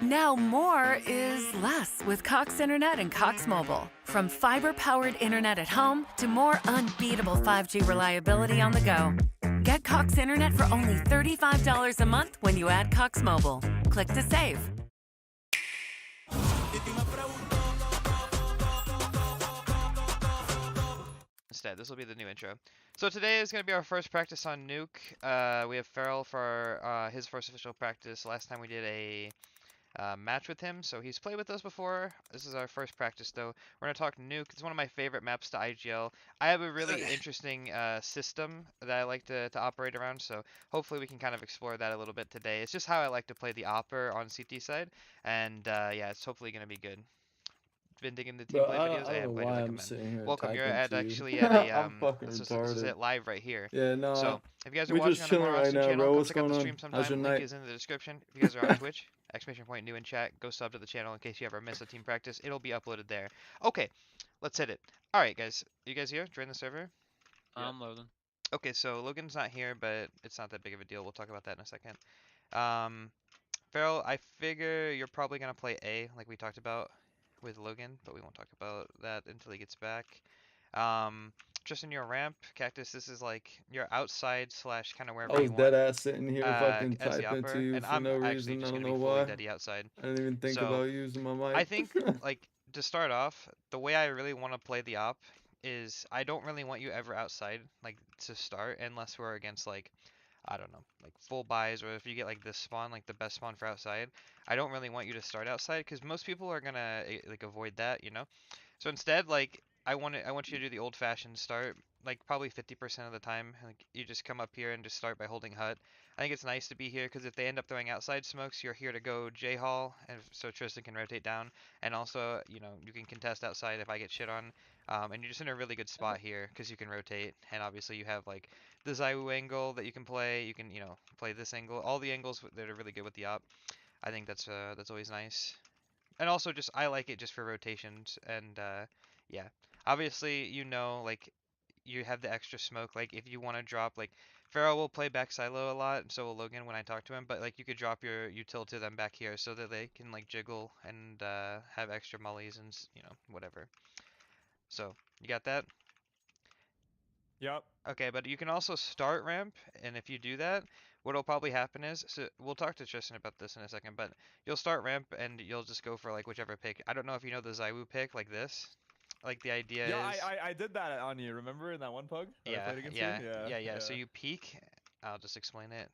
Now more is less with Cox Internet and Cox Mobile. From fiber-powered internet at home to more unbeatable 5G reliability on the go. Get Cox Internet for only $35 a month when you add Cox Mobile. Click to save. Instead, this will be the new intro. So today is going to be our first practice on Nuke. We have Farrell for his first official practice. Last time we did a match with him, so he's played with us before. This is our first practice, though. We're going to talk Nuke. It's one of my favorite maps to IGL. I have a really interesting system that I like to operate around, so hopefully we can kind of explore that a little bit today. It's just how I like to play the Opper on CT side, and yeah, it's hopefully going to be good. Been digging the team Bro, play I videos? I don't know am glad to why I'm recommend. sitting here Welcome. You're typing at to you. actually at a I'm fucking this is retarded. it live right here. Yeah, no. So if you guys are We watching just on the chilling More right Austin now, channel, bro. come What's check out going the on? stream How's your sometime. Link night? is in the description. If you guys are on Twitch, exclamation point new in chat, go sub to the channel in case you ever miss a team practice. It'll be uploaded there. Okay, let's hit it. All right, guys. You guys here? Join the server. I'm loading. Okay, so Logan's not here, but it's not that big of a deal. We'll talk about that in a second. Farrell, I figure you're probably gonna play A, like we talked about with Logan, but we won't talk about that until he gets back. Just in your ramp, Cactus, this is like your outside slash kind of I wherever was you dead want ass sitting here fucking as the typing to upper, you and for I'm no actually reason. I just don't gonna know be fully why. deady outside. I didn't even think So about using my mic. I think like to start off, the way I really want to play the op is I don't really want you ever outside like to start unless we're against like I don't know, like full buys, or if you get like this spawn, like the best spawn for outside, I don't really want you to start outside because most people are gonna like avoid that, you know. So instead, like I want you to do the old-fashioned start, like probably 50% of the time. Like you just come up here and just start by holding hut. I think it's nice to be here because if they end up throwing outside smokes, you're here to go J Hall, and so Tristan can rotate down, and also you know you can contest outside if I get shit on. And you're just in a really good spot here because you can rotate, and obviously you have like the Zaiwu angle that you can play. You can play this angle, all the angles that are really good with the op. I think that's always nice. And also just I like it just for rotations and yeah. Obviously, like you have the extra smoke. Like if you want to drop like Pharaoh will play back silo a lot, and so will Logan when I talk to him, but like you could drop your util to them back here so that they can like jiggle and have extra mollies and whatever. So, you got that? Yep. Okay, but you can also start ramp, and if you do that, what'll probably happen is, so we'll talk to Tristan about this in a second, but you'll start ramp and you'll just go for like whichever pick. I don't know if you know the Zywoo pick like this. Like the idea Yeah, is, I did that on you. Remember in that one pug that I yeah, played against yeah, you? Yeah, yeah. So yeah. you peek. I'll just explain it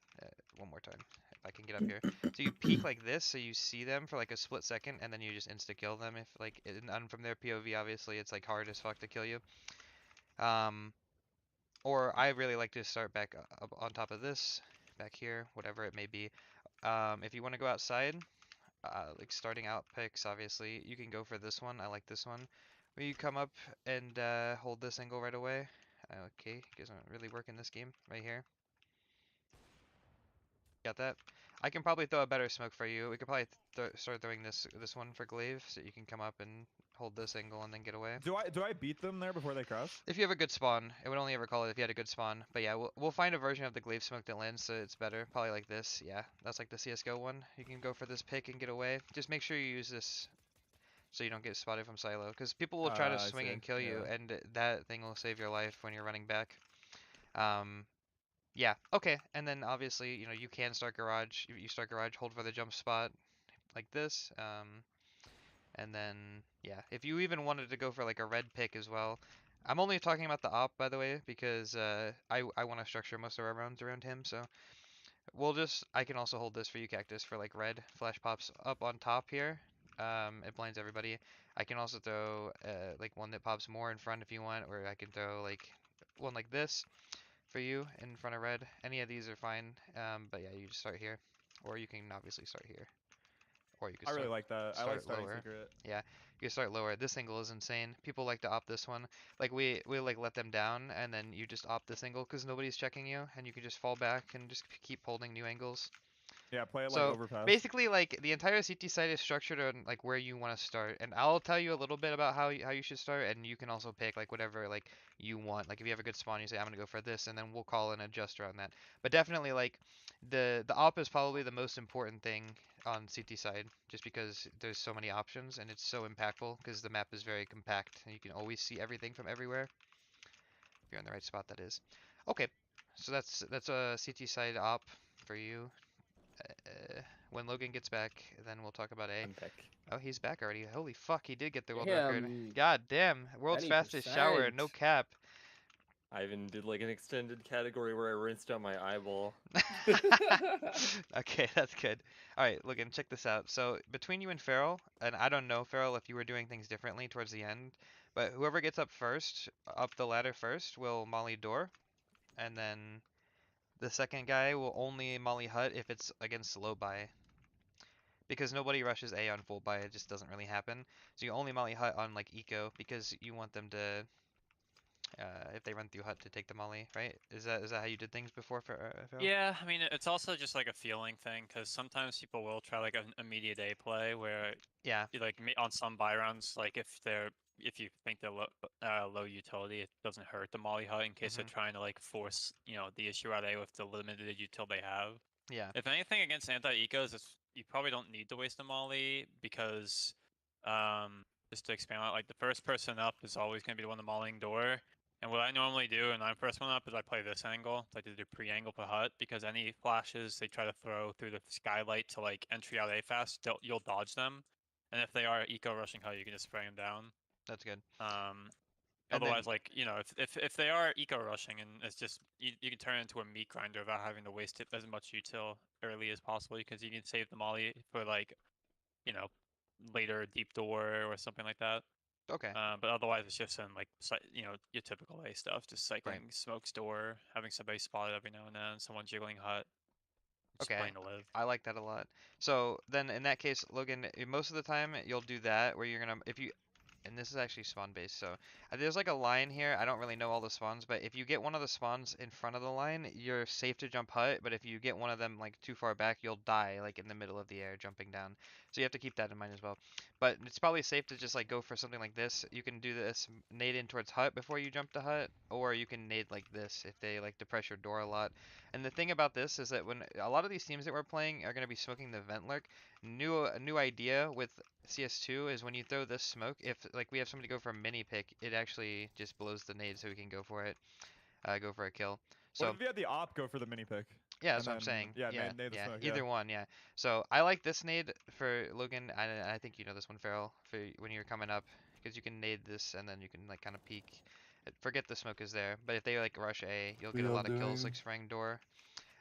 one more time if I can get up here. So you peek like this, so you see them for like a split second, and then you just insta kill them. If like, and from their POV, obviously it's like hard as fuck to kill you. Um, or I really like to start back up on top of this, back here, whatever it may be. If you want to go outside, like starting out picks, obviously, you can go for this one. I like this one. Where you come up and hold this angle right away. Okay, doesn't really work in this game, right here. Got that? I can probably throw a better smoke for you. We could probably start throwing this one for glaive, so you can come up and hold this angle and then get away. Do I beat them there before they cross? If you have a good spawn, it would only ever call it if you had a good spawn. But yeah, we'll find a version of the glaive smoke that lands, so it's better. Probably like this. Yeah, that's like the CS:GO one. You can go for this pick and get away. Just make sure you use this so you don't get spotted from silo, because people will try to I swing see. and kill you, Yeah. and that thing will save your life when you're running back. Yeah. Okay. And then obviously, you can start garage. You start garage, hold for the jump spot like this. And then, yeah, if you even wanted to go for like a red pick as well. I'm only talking about the op, by the way, because I want to structure most of our rounds around him. So I can also hold this for you, Cactus, for like red flash pops up on top here. It blinds everybody. I can also throw like one that pops more in front if you want, or I can throw like one like this for you in front of red. Any of these are fine. But yeah, you just start here, or you can obviously start here. Or you could I really like that. I like start starting lower. secret. Yeah, you can start lower. This angle is insane. People like to opt this one. Like we like let them down, and then you just opt this angle because nobody's checking you, and you can just fall back and just keep holding new angles. Yeah, play it like So overpass. basically, like the entire CT site is structured on like where you want to start, and I'll tell you a little bit about how you should start, and you can also pick like whatever like you want. Like if you have a good spawn, you say I'm gonna go for this, and then we'll call an adjuster on that. But definitely like the op is probably the most important thing on CT side, just because there's so many options and it's so impactful because the map is very compact and you can always see everything from everywhere. If you're in the right spot, that is. Okay, so that's a CT side op for you. When Logan gets back, then we'll talk about A. I'm back. Oh, he's back already. Holy fuck, he did get the world record. Damn. God damn, world's fastest shower, no cap. I even did like an extended category where I rinsed out my eyeball. Okay, that's good. Alright, Logan, check this out. So, between you and Farrell, and I don't know, Farrell, if you were doing things differently towards the end, but whoever gets up first, up the ladder first, will molly door, and then the second guy will only molly hut if it's against low buy. Because nobody rushes A on full buy, it just doesn't really happen. So you only molly hut on like eco because you want them to, if they run through hut, to take the molly, right? Is that how you did things before for Phil? Yeah, I mean, it's also just like a feeling thing because sometimes people will try like an immediate A play where, Yeah, like on some buy rounds, like if you think they're low utility, it doesn't hurt the molly hut in case they're trying to like force the issue out A with the limited util they have. yeah, If anything against anti-ecos, you probably don't need to waste a molly because, just to expand on it, like the first person up is always going to be the one mollying door. And what I normally do when I'm first one up is I play this angle, like to do pre-angle per hut, because any flashes they try to throw through the skylight to like entry out A fast, you'll dodge them. And if they are eco rushing hut, you can just spray them down. that's good. Otherwise, like if they are eco rushing and it's just you can turn it into a meat grinder without having to waste it as much util early as possible because you can save the molly for like later deep door or something like that. Okay. But otherwise, it's just in like your typical A stuff, just cycling smokes door, having somebody spotted every now and then, someone jiggling hut. Just Okay, playing to live. I like that a lot. So then in that case, Logan, most of the time you'll do that where you're gonna, if you, and this is actually spawn based, so there's like a line here. I don't really know all the spawns, but if you get one of the spawns in front of the line, you're safe to jump hut, but if you get one of them like too far back, you'll die like in the middle of the air jumping down. So you have to keep that in mind as well. But it's probably safe to just like go for something like this. You can do this nade in towards hut before you jump to hut, or you can nade like this if they like to pressure door a lot. And the thing about this is that when a lot of these teams that we're playing are going to be smoking the vent lurk, a new idea with CS2 is when you throw this smoke, if like we have somebody go for a mini pick, it actually just blows the nade so we can go for it. go for a kill. What So if you had the op go for the mini pick? yeah, And that's what I'm then, saying. yeah, Yeah, nade the yeah, smoke, either one, yeah. So I like this nade for Logan. I think you know this one, Farrell, for when you're coming up, because you can nade this and then you can like kind of peek. Forget the smoke is there, but if they like rush A, you'll What get a y'all lot of kills doing? like spraying door.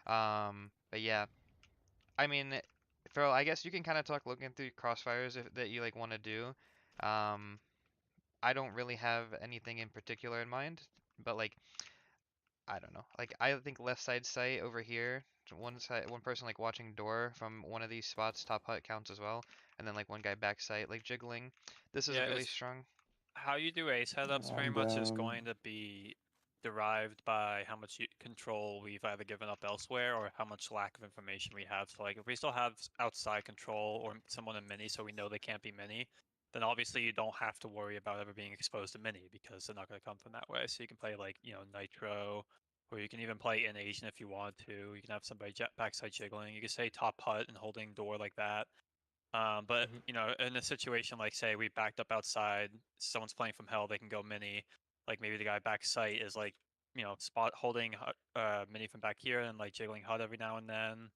But yeah, I mean, Farrell, I guess you can kind of talk looking through crossfires if that you like want to do. Um, I don't really have anything in particular in mind, but like I don't know. Like I think left side sight over here, one person like watching door from one of these spots, top hut counts as well, and then like one guy back sight like jiggling. This is Yeah, really it's strong. how you do A setups very I'm much is down. going to be derived by how much control we've either given up elsewhere or how much lack of information we have. So like if we still have outside control or someone in mini so we know they can't be mini, then obviously you don't have to worry about ever being exposed to mini because they're not going to come from that way. So you can play like, Nitro, or you can even play in Asian if you want to. You can have somebody backside jiggling. You can say top hut and holding door like that. But in a situation like say we backed up outside, someone's playing from hell, they can go mini. Like maybe the guy back sight is like, spot holding mini from back here and like jiggling hut every now and then.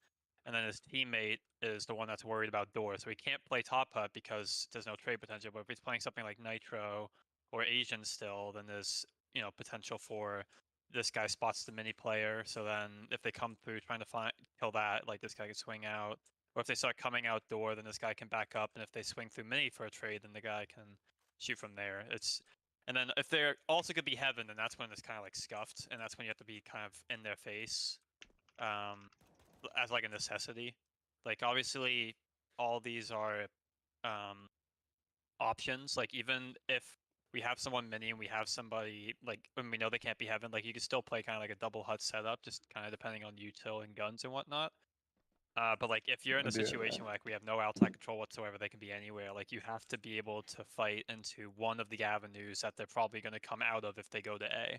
And then his teammate is the one that's worried about door. So he can't play top hut because there's no trade potential. But if he's playing something like Nitro or Asian still, then there's potential for this guy spots the mini player. So then if they come through trying to kill that, like this guy can swing out. Or if they start coming outdoor, then this guy can back up, and if they swing through mini for a trade, then the guy can shoot from there. And then if they're also could be heaven, then that's when it's kind of like scuffed, and that's when you have to be kind of in their face, as like a necessity. Like obviously, all these are options. Like even if we have someone mini and we have somebody like when we know they can't be heaven, like you can still play kind of like a double hut setup, just kind of depending on util and guns and whatnot. But like if you're in I a do situation that. where like we have no outside control whatsoever, they can be anywhere. Like you have to be able to fight into one of the avenues that they're probably going to come out of if they go to A.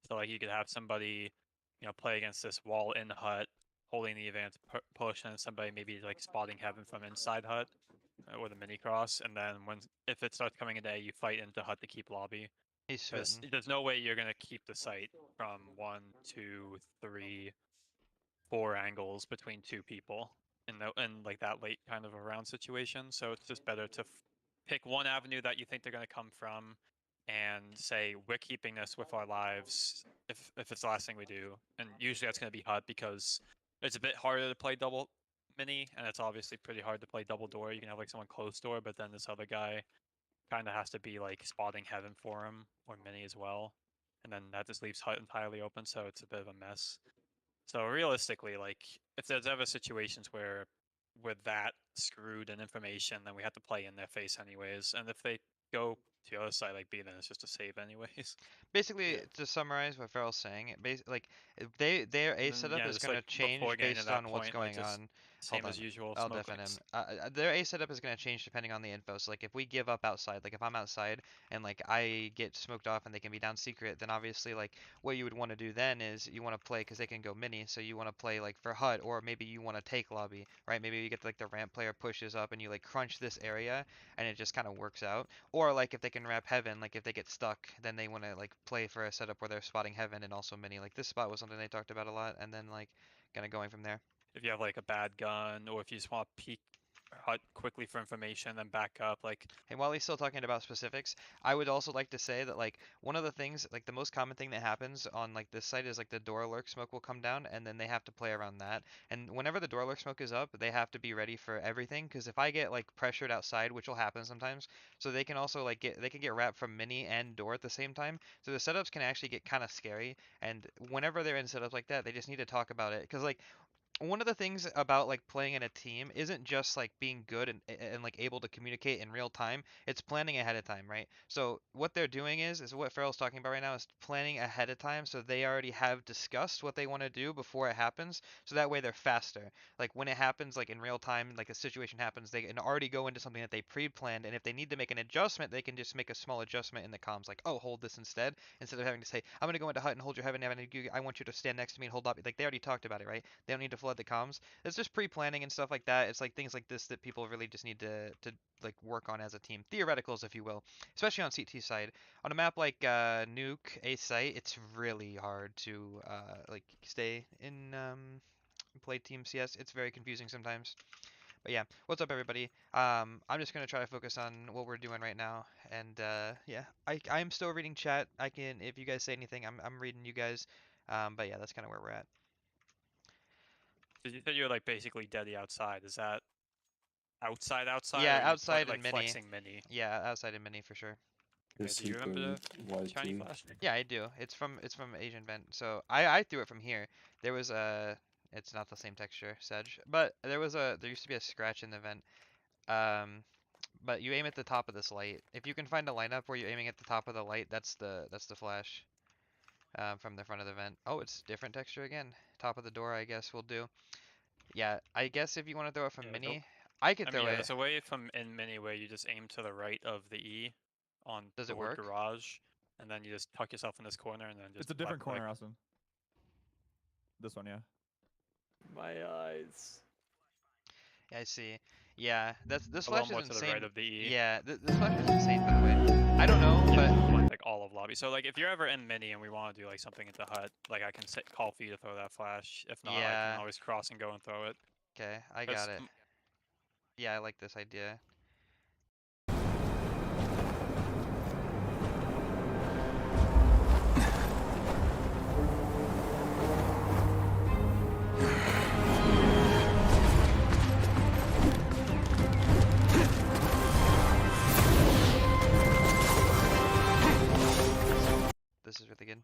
So like you could have somebody, play against this wall in hut, holding the advanced push, and somebody maybe like spotting heaven from inside hut with a mini cross, and then if it starts coming into A, you fight into hut to keep lobby. He's Because spitting. there's no way you're going to keep the site from 1, 2, 3, 4 angles between 2 people in like that late kind of a round situation. So it's just better to pick one avenue that you think they're going to come from and say we're keeping this with our lives if it's the last thing we do. And usually that's going to be hut because it's a bit harder to play double mini, and it's obviously pretty hard to play double door. You can have like someone close door, but then this other guy kind of has to be like spotting heaven for him or mini as well. And then that just leaves hut entirely open, so it's a bit of a mess. So realistically, like if there's ever situations where with that screwed in information, then we have to play in their face anyways. And if they go to the other side like B, then it's just a save anyways. Basically, to summarize what Farrell's saying, like their A And then, setup yeah, is just gonna like before change getting to based that on what's point, like going just on. Hold same on, as usual I'll smoke deafen him. rings. Their A setup is gonna change depending on the info. So like if we give up outside, like if I'm outside and like I get smoked off and they can be down secret, then obviously like what you would want to do then is you want to play because they can go mini. So you want to play like for hut, or maybe you want to take lobby, right? Maybe you get like the ramp player pushes up and you like crunch this area and it just kind of works out. Or like if they can wrap heaven, like if they get stuck, then they want to like play for a setup where they're spotting heaven and also mini. Like this spot was something they talked about a lot, and then like kind of going from there. If you have like a bad gun, or if you just want to peek hut quickly for information, then back up. Like And while he's still talking about specifics, I would also like to say that like one of the things, like the most common thing that happens on like this site is like the door lurk smoke will come down, and then they have to play around that. And whenever the door lurk smoke is up, they have to be ready for everything. Because if I get like pressured outside, which will happen sometimes, so they can also like they can get wrapped from mini and door at the same time. So the setups can actually get kind of scary. And whenever they're in setups like that, they just need to talk about it. Because like one of the things about like playing in a team isn't just like being good and like able to communicate in real time. It's planning ahead of time, right? So what they're doing is what Farrell's talking about right now is planning ahead of time, so they already have discussed what they want to do before it happens, so that way they're faster. Like when it happens like in real time, like a situation happens, they can already go into something that they pre-planned, and if they need to make an adjustment, they can just make a small adjustment in the comms, like, oh, hold this instead of having to say, I'm going to go into hut and hold your heaven, I want you to stand next to me and hold up. Like they already talked about it, right? They don't need to flood the comms. It's just pre-planning and stuff like that. It's like things like this that people really just need to like work on as a team. Theoreticals, if you will, especially on CT side. On a map like Nuke, Faceit, it's really hard to like stay in play Team CS. It's very confusing sometimes. But yeah, what's up everybody? I'm just gonna try to focus on what we're doing right now, and yeah, I'm still reading chat. I can, if you guys say anything, I'm reading you guys. But yeah, that's kind of where we're at. Did you say you're like basically deady outside? Is that outside outside? Yeah, or you outside like and mini. flexing mini? Yeah, outside and mini for sure. Okay, do you remember the shiny flash? Yeah, I do. It's from Asian Vent. So I threw it from here. There was a, it's not the same texture, Sedge, but there used to be a scratch in the vent. But you aim at the top of this light. If you can find a lineup where you're aiming at the top of the light, that's the flash. From the front of the vent. Oh, it's different texture again. Top of the door, I guess will do. Yeah, I guess if you want to throw it from mini, I could throw yeah, it. there's a way from in mini where you just aim to the right of the E on Does the it wood work? garage, and then you just tuck yourself in this corner, and then just. It's a different left click. corner, Austin. This one, yeah. My eyes. Yeah, I see. Yeah, this A little flash more is to insane. the right of the E. Yeah, this flash is insane by the way. I don't know, but like all of lobby. So like if you're ever in mini and we want to do like something at the hut, like I can call for you to throw that flash. If not, I Yeah. can always cross and go and throw it. Okay, I got it. Yeah, I like this idea. This is really good.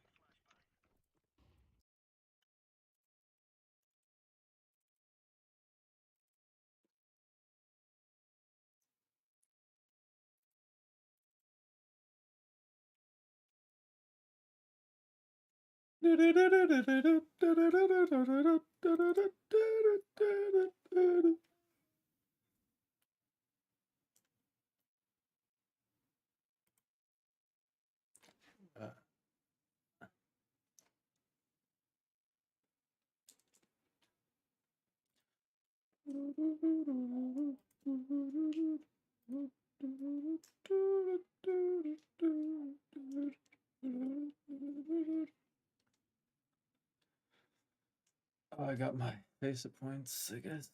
Oh, I got my Faceit points, I guess.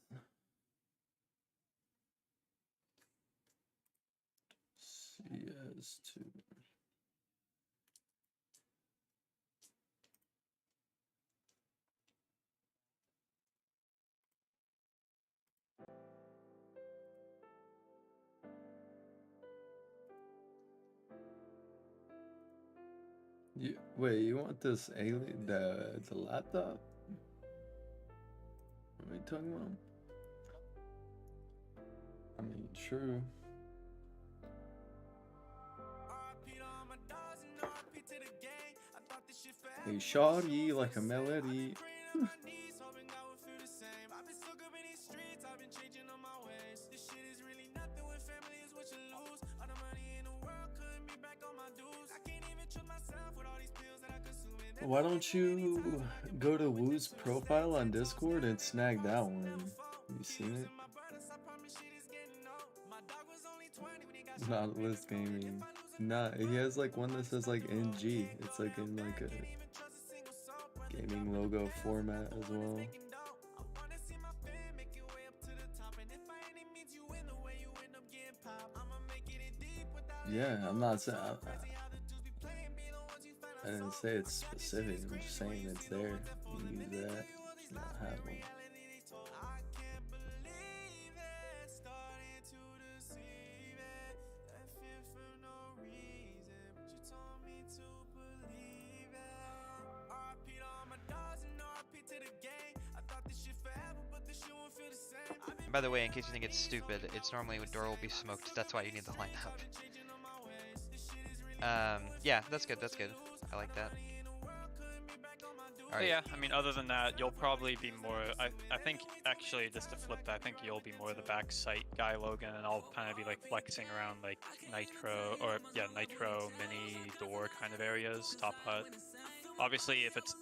CS2. Wait, you want this alien, the laptop? What are you talking about? I mean, true. Hey, shawty, like a melody. Why don't you go to Woo's profile on Discord and snag that one? You seen it? Not Liz Gaming. Nah, he has like one that says like NG. It's like in like a gaming logo format as well. Yeah, I'm not saying. I didn't say it's specific. I'm just saying it's there. You can use that. Not have one. By the way, in case you think it's stupid, it's normally when door will be smoked. That's why you need the lineup. Yeah, that's good. That's good. I like that. Alright. Yeah, I mean, other than that, you'll probably be more. I think actually, just to flip that, I think you'll be more the back sight guy, Logan, and I'll kind of be like flexing around like nitro or nitro mini door kind of areas, top hut. obviously if it's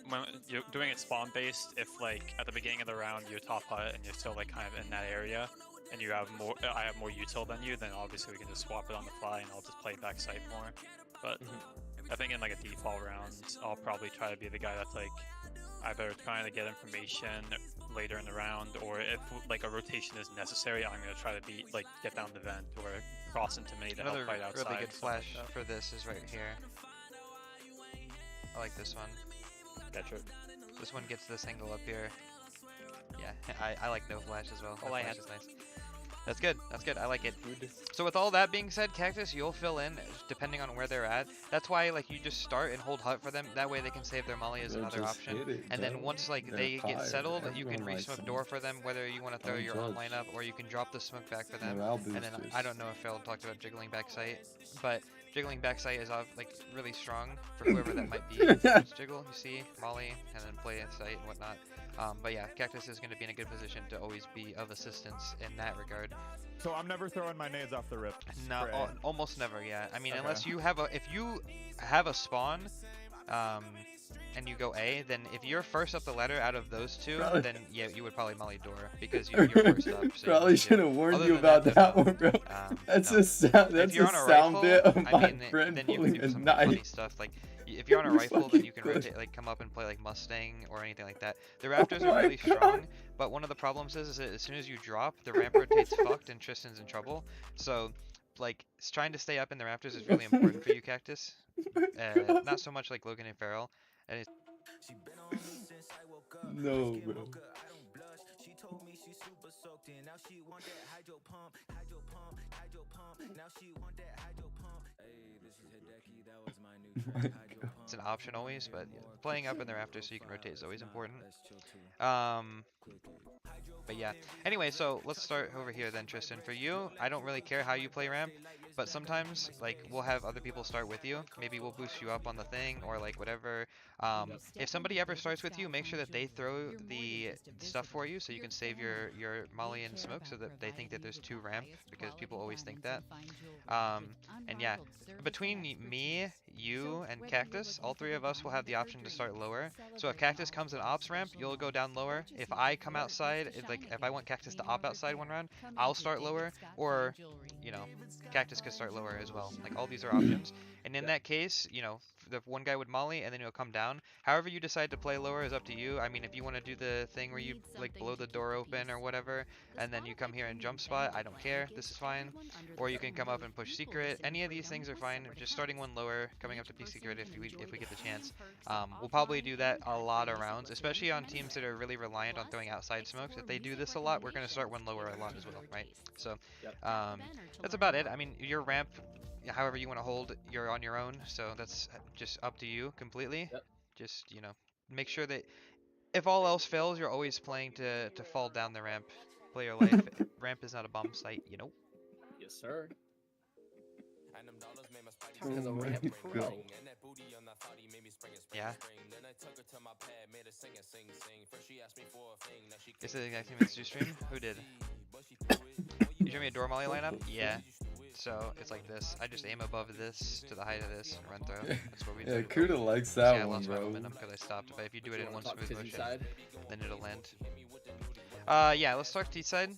when you're doing it spawn based, if like at the beginning of the round you're top hut and you're still like kind of in that area, and you have more, I have more util than you, then obviously we can just swap it on the fly and I'll just play backside more. But I think in like a default round, I'll probably try to be the guy that's like either trying to get information later in the round, or if like a rotation is necessary, I'm gonna try to be like get down the vent or cross into mid to help Another fight outside. really good stuff flash like for this is right here. I like this one. Gotcha. This one gets this angle up here. Yeah, I like no flash as well. All I Flash had. is nice. That's good. That's good. I like it. So with all that being said, Cactus, you'll fill in depending on where they're at. That's why like you just start and hold hut for them. That way they can save their molly as They're another just option. hit it, And then bro. once like They're they get fire. settled, you can Everyone likes re-smoke them. door for them, whether you want to throw Don't your own judge. lineup or you can drop the smoke back for them. Morale And then boosters. I don't know if Phil talked about jiggling back sight, but jiggling back sight is like really strong for whoever that might be. Just jiggle, you see, molly, and then play a sight and whatnot. But yeah, Cactus is going to be in a good position to always be of assistance in that regard. So I'm never throwing my nades off the rip. No, for A. almost never. Yeah, I mean, Okay. unless you have if you have a spawn, and you go A, then if you're first up the ladder out of those two, Probably. then yeah, you would probably molly door because you're first up. So Probably you should have warned Other you than about that, that no. one, bro. That's no. a sound. If That's you're a on a sound rifle, bit of I my mean, friend then you can pulling do a some knife. funny stuff. Like if you're on a You rifle, then fucking you can could. rotate, like come up and play like Mustang or anything like that. The Raptors are my really God. strong, but one of the problems is that as soon as you drop, the ramp rotates fucked and Tristan's in trouble. So like trying to stay up in the Raptors is really important for you, Cactus. Not so much like Logan and Farrell. And it's No, bro. It's an option always, but yeah, playing up in the Raptors so you can rotate is always important. But yeah. Anyway, so let's start over here then, Tristan. For you, I don't really care how you play ramp, but sometimes like we'll have other people start with you. Maybe we'll boost you up on the thing or like whatever. If somebody ever starts with you, make sure that they throw the stuff for you so you can save your molly and smoke so that they think that there's two ramp, because people always think that. And yeah, between me, you, and Cactus, all three of us will have the option to start lower. So if Cactus comes in ops ramp, you'll go down lower. If I come outside, if I want Cactus to op outside one round, I'll start lower, or you know, Cactus could start lower as well. Like all these are options. And in that case, you know, the one guy would molly and then he'll come down. However you decide to play lower is up to you. I mean, if you want to do the thing where you like blow the door open or whatever, and then you come here and jump spot, I don't care. This is fine. Or you can come up and push secret. Any of these things are fine. Just starting one lower, coming up to P secret if we get the chance. We'll probably do that a lot of rounds, especially on teams that are really reliant on throwing outside smokes. If they do this a lot, we're going to start one lower a lot as well, right? So that's about it. I mean, your ramp, however you want to hold, you're on your own, so that's just up to you completely. Just, you know, make sure that if all else fails, you're always playing to fall down the ramp. Play your life. Ramp is not a bomb site, you know? Yes, sir. Oh my God. Yeah. Is it the exact same as you stream? Who did? You show me a door molly lineup? Yeah. So it's like this. I just aim above this to the height of this and run through. That's what we Yeah, do. Kuda likes See, that I one, lost my bro. momentum because I stopped. But if you do it in one smooth motion, T-side? then it'll land. Yeah, let's talk T-side.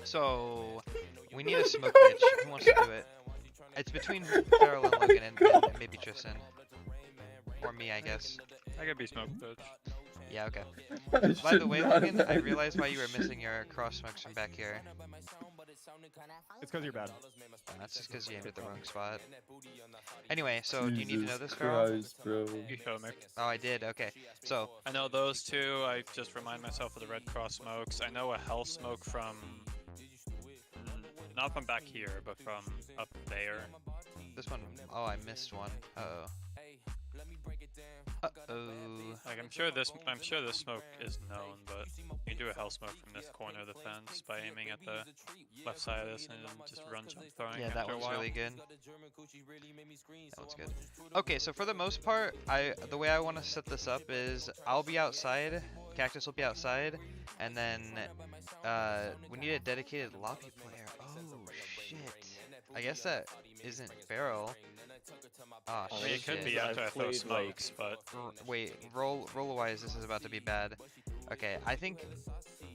So we need a smoke pitch. Who wants to do it? It's between Farrell and Logan and maybe Tristan. Or me, I guess. I could be smoke bitch. Yeah, okay. I By should the way, not Logan, I have- realized why you were missing your cross smokes from back here. It's because you're bad. That's just because you aimed at the wrong spot. Anyway, so do you need to know Jesus this, Farrell? Christ, bro. You showed me. Oh, I did. Okay. So I know those two. I just remind myself of the red cross smokes. I know a hell smoke from not from back here, but from up there. this one, oh, I missed one. Uh-oh. Uh-oh. Like I'm sure this smoke is known, but you do a hell smoke from this corner of the fence by aiming at the left side of this and then just run jump throwing. Yeah, that after a one's while. really good. That one's good. Okay, so for the most part, the way I want to set this up is I'll be outside, Cactus will be outside, and then we need a dedicated lobby player. Oh shit! I guess that isn't Farrell. Ah, I mean, it could shit. be after I I've throw played, like- smokes, but Wait, roll-wise, this is about to be bad. Okay, I think.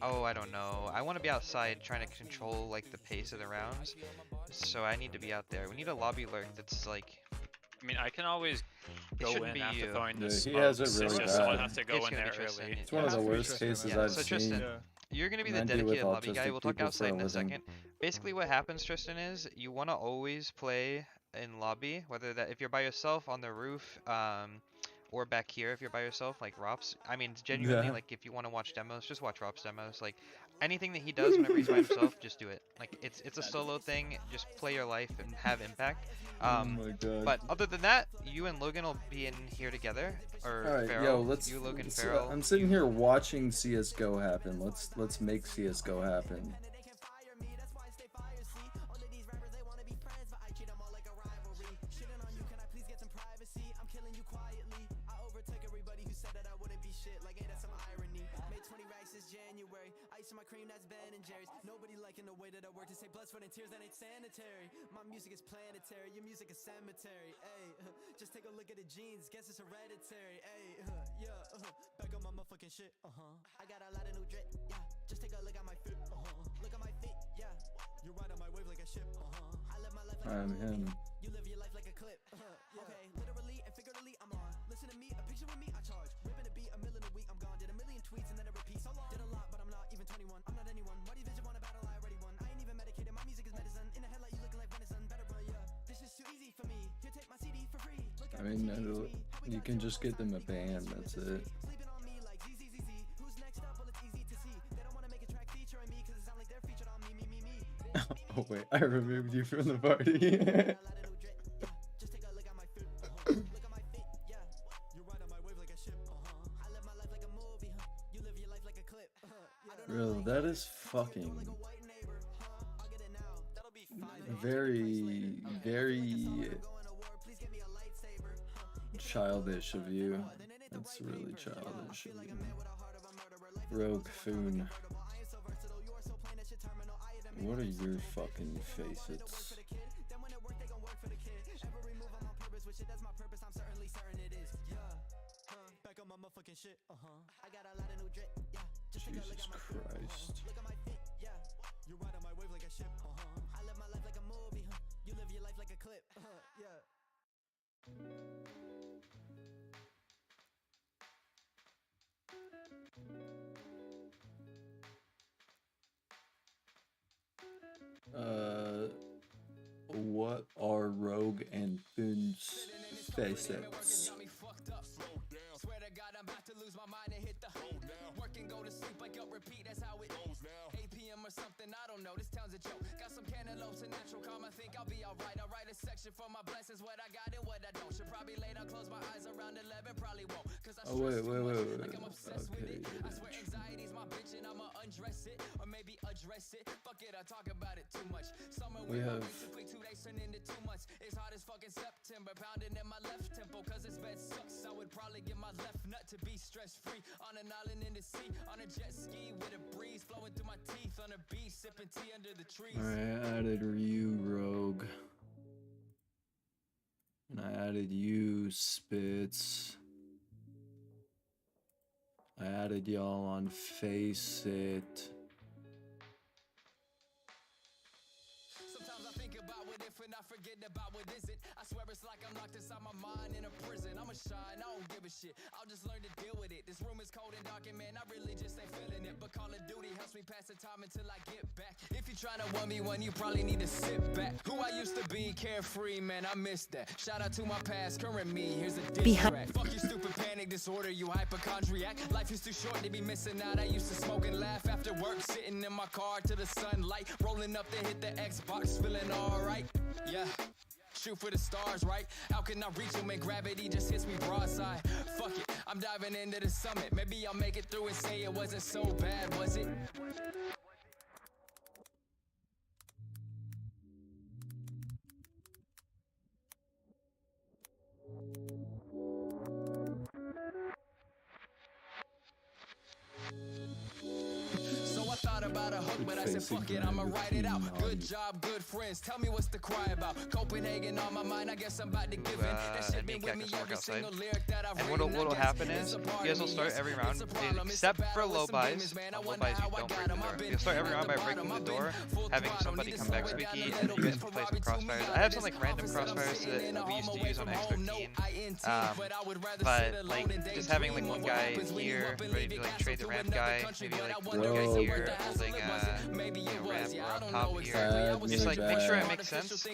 Oh, I don't know. I want to be outside trying to control like the pace of the rounds, so I need to be out there. We need a lobby lurk that's like. I mean, I can always It go shouldn't in be after you. throwing the Yeah, he smokes. has it It's really just someone bad. has to go It's in gonna there be Tristan. early. It's one of the worst cases Yeah, I've so seen. Tristan, Yeah. you're gonna be the Men do with dedicated lobby guy. autistic We'll talk people outside for in a a living. second. Basically, what happens, Tristan, is you want to always play in lobby, whether that if you're by yourself on the roof, or back here if you're by yourself, like Rops. I mean, genuinely, Yeah. like if you want to watch demos, just watch Rops demos. Like anything that he does whenever he's by himself, just do it. Like it's a solo thing. Just play your life and have impact. Oh my god. But other than that, you and Logan will be in here together. Or All right, Farrell. yo, let's. You, Logan, let's, Farrell. I'm sitting here watching CS:GO happen. Let's make CS:GO happen. I'm him. I mean, you can just get them a band, that's it. Oh wait, I removed you from the party. Bro, that is fucking very, very childish of you. That's really childish of you. Rogue Foon. What are your fucking facets? Jesus Christ. What are Rogue and Foon's facets? Oh wait. Okay. We have I added Ryu Rogue. And I added you Spitz. I added y'all on Faceit. You probably need to sit back. Who I used to be, carefree, man, I miss that. Shout out to my past, current me, here's a diss track. Fuck your stupid panic disorder, you hypochondriac. Life is too short to be missing out. I used to smoke and laugh after work, sitting in my car to the sunlight, rolling up to hit the Xbox, feeling alright. Yeah. Shoot for the stars, right? How can I reach them when gravity just hits me broadside? Fuck it, I'm diving into the summit. Maybe I'll make it through and say it wasn't so bad, was it? So I thought about a hook, but I I said, facing fuck it, brand I'ma with write it out. Team Good Naughty. job, good friends. Tell me what's the cry about. Copenhagen on my mind, I guess I'm about to give in. That shit been with me every single lyric that I've And written. what'll happen is you guys will start every round, except for low buys. On low buys, you don't break the door. You'll start every round by breaking the door, having somebody come back squeaky, and then you guys can play some crossfires. I have some like random crossfires that we used to use on X13, but like just having like one guy here ready to like trade the ramp guy, maybe like one guy here holding ramp or up top here. Just like make sure it makes sense.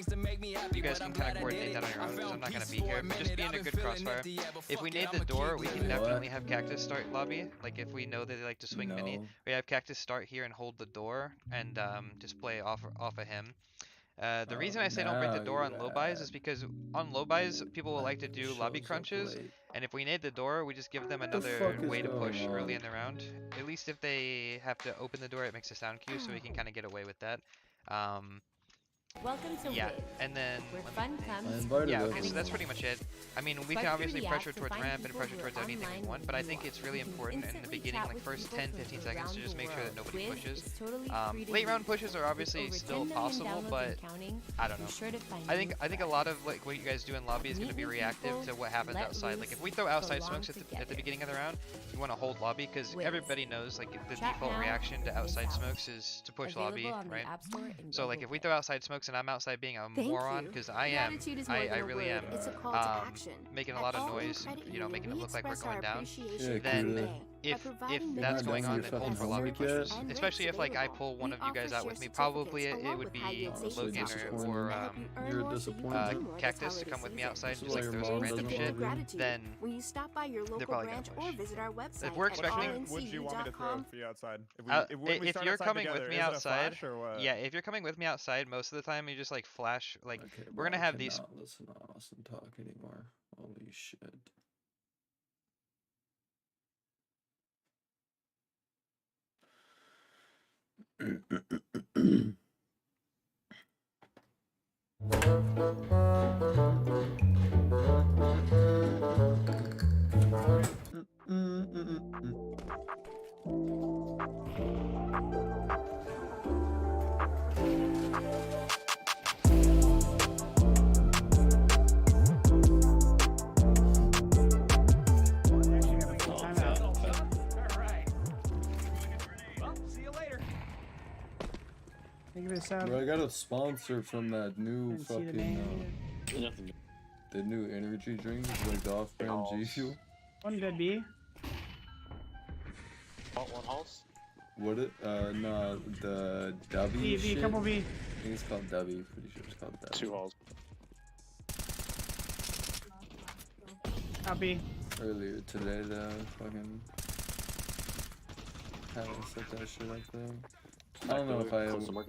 You guys can kind of coordinate that on your own because I'm not gonna be here. But just be in a good crossfire. If we need the door, we can definitely have Cactus start lobby. Like if we know that they like to swing mini, we have Cactus start here and hold the door and just play off of him. The reason I say don't break the door on low buys is because on low buys people will like to do lobby crunches, and if we need the door, we just give them another way to push early in the round. At least if they have to open the door, it makes a sound cue, so we can kind of get away with that. Welcome to Yeah, and then where fun comes. yeah, okay, so that's pretty much it. I mean, we can obviously pressure towards ramp and pressure towards anything we want, but I think it's really important in the beginning, like first 10-15 seconds, to just make sure that nobody pushes. Late round pushes are obviously still possible, but I don't know. I think a lot of like what you guys do in lobby is going to be reactive to what happens outside. Like if we throw outside smokes at the beginning of the round, you want to hold lobby because everybody knows like the default reaction to outside smokes is to push lobby, right? So like if we throw outside smokes and I'm outside being a moron, because I am, I really am, making a lot of noise, you know, making it look like we're going down, then if that's going on, then hold for lobby pushes. Especially if like I pull one of you guys out with me, probably it would be Logan or Cactus to come with me outside and just like throw some random shit, then they're probably gonna push. If we're expecting, would you want me to throw for you outside? if you're coming with me outside, yeah, if you're coming with me outside, most of the time you just like flash, like we're gonna have these. Listen to Austin talk anymore. Holy shit. Bro, I got a sponsor from that new fucking the new energy drink, like the off-brand G Fuel. One good B. One house? What it? No, the W B, shit. couple B. I think it's called W. Pretty sure it's called W. 2 halls. Copy. Earlier today, the fucking had to set that shit up there. I don't know if I don't know.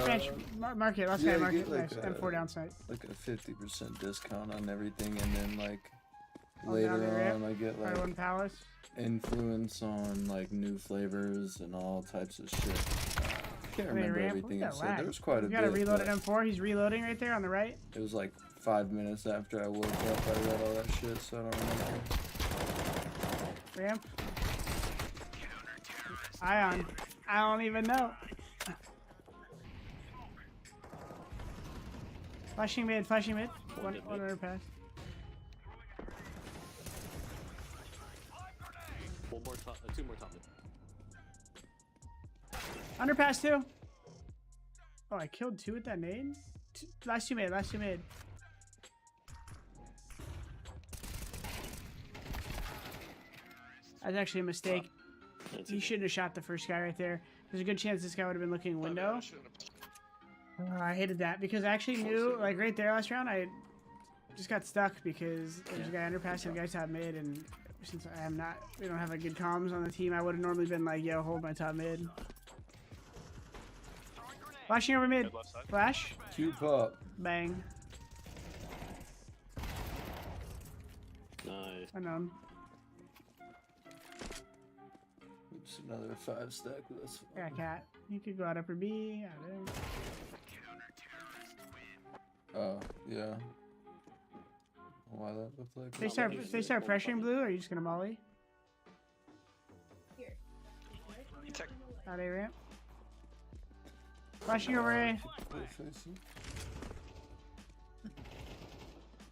Bench, mark it. Last guy, mark it. Like Nice. M4 downside. Like a 50% discount on everything, and then like All later down there, on, I get like one palace. influence on like new flavors and all types of shit. I can't remember everything it said. There was quite a bit. You got a reloaded but M4. He's reloading right there on the right. It was like 5 minutes after I woke up. I read all that shit, so I don't remember. Ramp. Ion. I don't even know. Flashing mid, flashing mid. One underpass. One more top, 2 more top mid. Underpass too. Oh, I killed 2 with that nade? Last 2 mid, last 2 mid. That's actually a mistake. You shouldn't have shot the first guy right there. There's a good chance this guy would have been looking window. I hated that because I actually knew, like right there last round, I just got stuck because there's a guy underpass and a guy top mid, and since we don't have a good comms on the team, I would have normally been like, yo, hold my top mid. Flashing over mid. Flash. Cube pop. Bang. Nice. Unknown. Oops, another 5 stack. Let's. Yeah, cat. You could go out upper B. Out there. Oh, yeah. Why that look like? They start pressuring blue, or are you just gonna molly? Out A ramp. Flashing over A.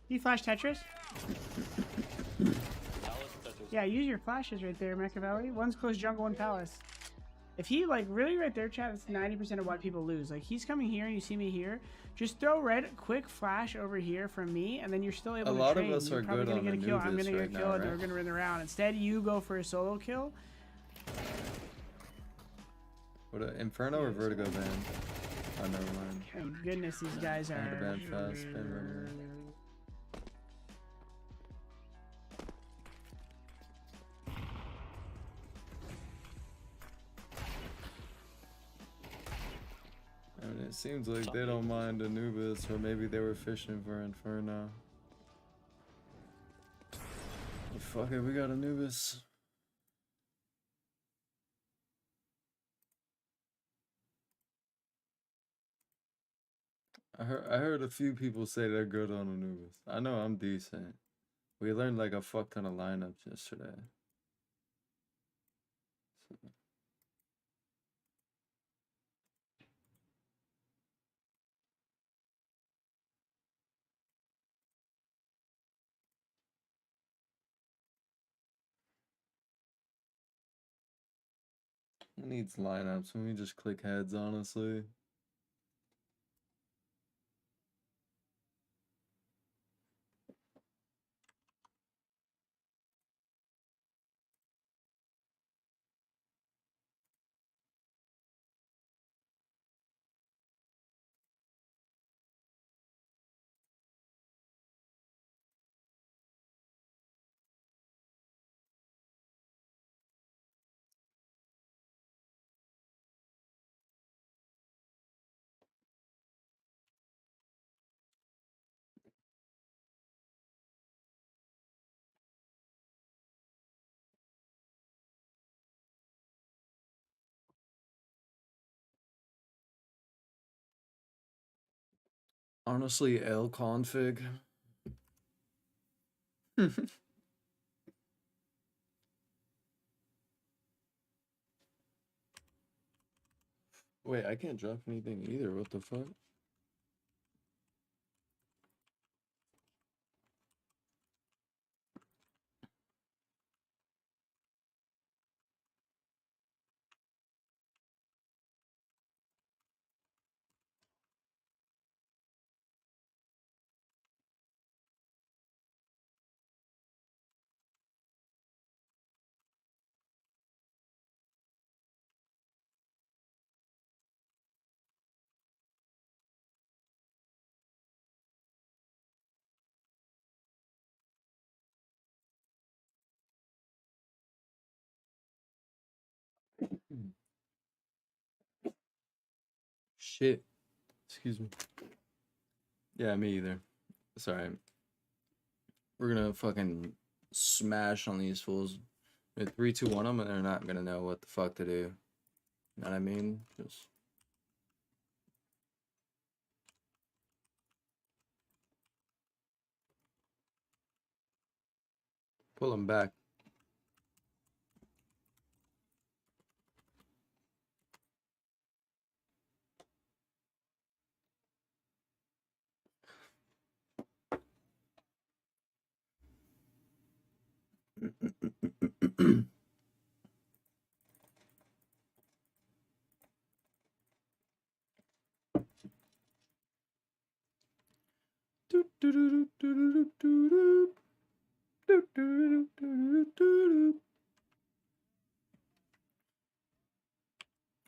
You flash Tetris? Yeah, use your flashes right there, Machiavelli. One's close jungle, one palace. If he, like, really right there, chat, that's 90% of why people lose. Like, he's coming here and you see me here. Just throw red, quick flash over here from me, and then you're still able to A lot trade. of us You're are probably good gonna on get a kill. I'm Anubis gonna get a right kill, now, and right? we're gonna win the round. Instead, you go for a solo kill. What a Inferno or Vertigo band? Oh, never mind. Thank goodness these guys I had to are. ban fast, spin Vertigo. I mean, it seems like they don't mind Anubis, or maybe they were fishing for Inferno. But fuck it, we got Anubis. I heard a few people say they're good on Anubis. I know I'm decent. We learned like a fuck ton of lineups yesterday. So. Who needs lineups? When we just click heads, honestly. Honestly, L config. Wait, I can't drop anything either. What the fuck? Shit. Excuse me. Yeah, me either. Sorry. We're gonna fucking smash on these fools. With 3, 2, 1 them, and they're not gonna know what the fuck to do. You know what I mean? Just pull them back.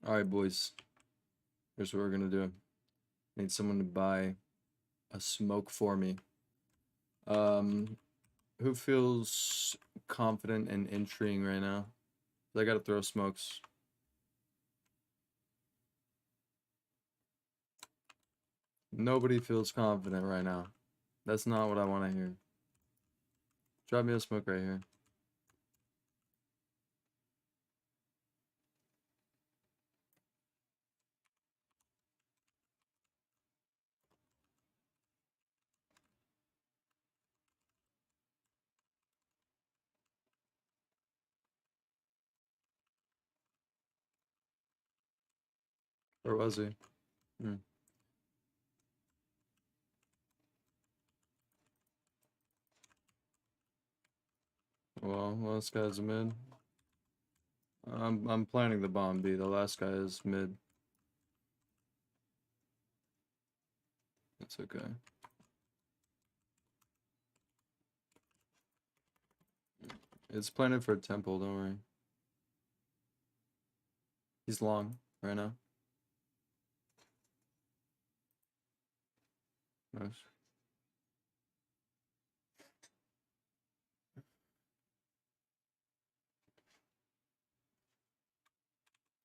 Alright, boys. Here's what we're gonna do. Need someone to buy a smoke for me. Who feels confident in entering right now? I gotta throw smokes. Nobody feels confident right now. That's not what I want to hear. Drop me a smoke right here. Or was he? Hmm. Well, last guy's mid. I'm planning the bomb B. The last guy is mid. It's okay. It's planted for temple, don't worry. He's long right now. Nice.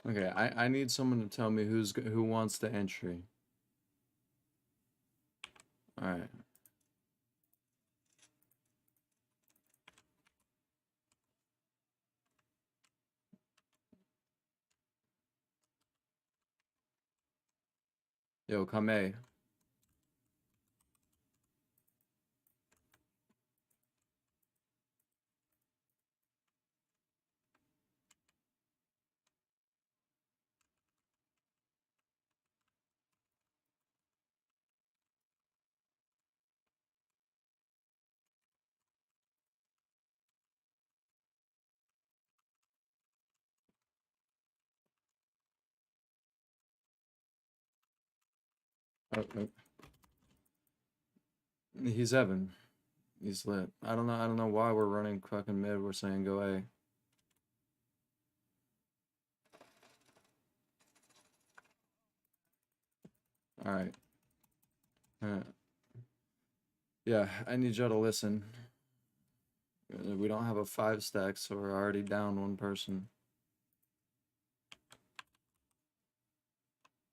Okay, I need someone to tell me who wants the entry. All right. Yo, come A. He's Evan. He's lit. I don't know why we're running fucking mid. We're saying go A. All right. Yeah, I need y'all to listen. We don't have a 5 stack, so we're already down one person.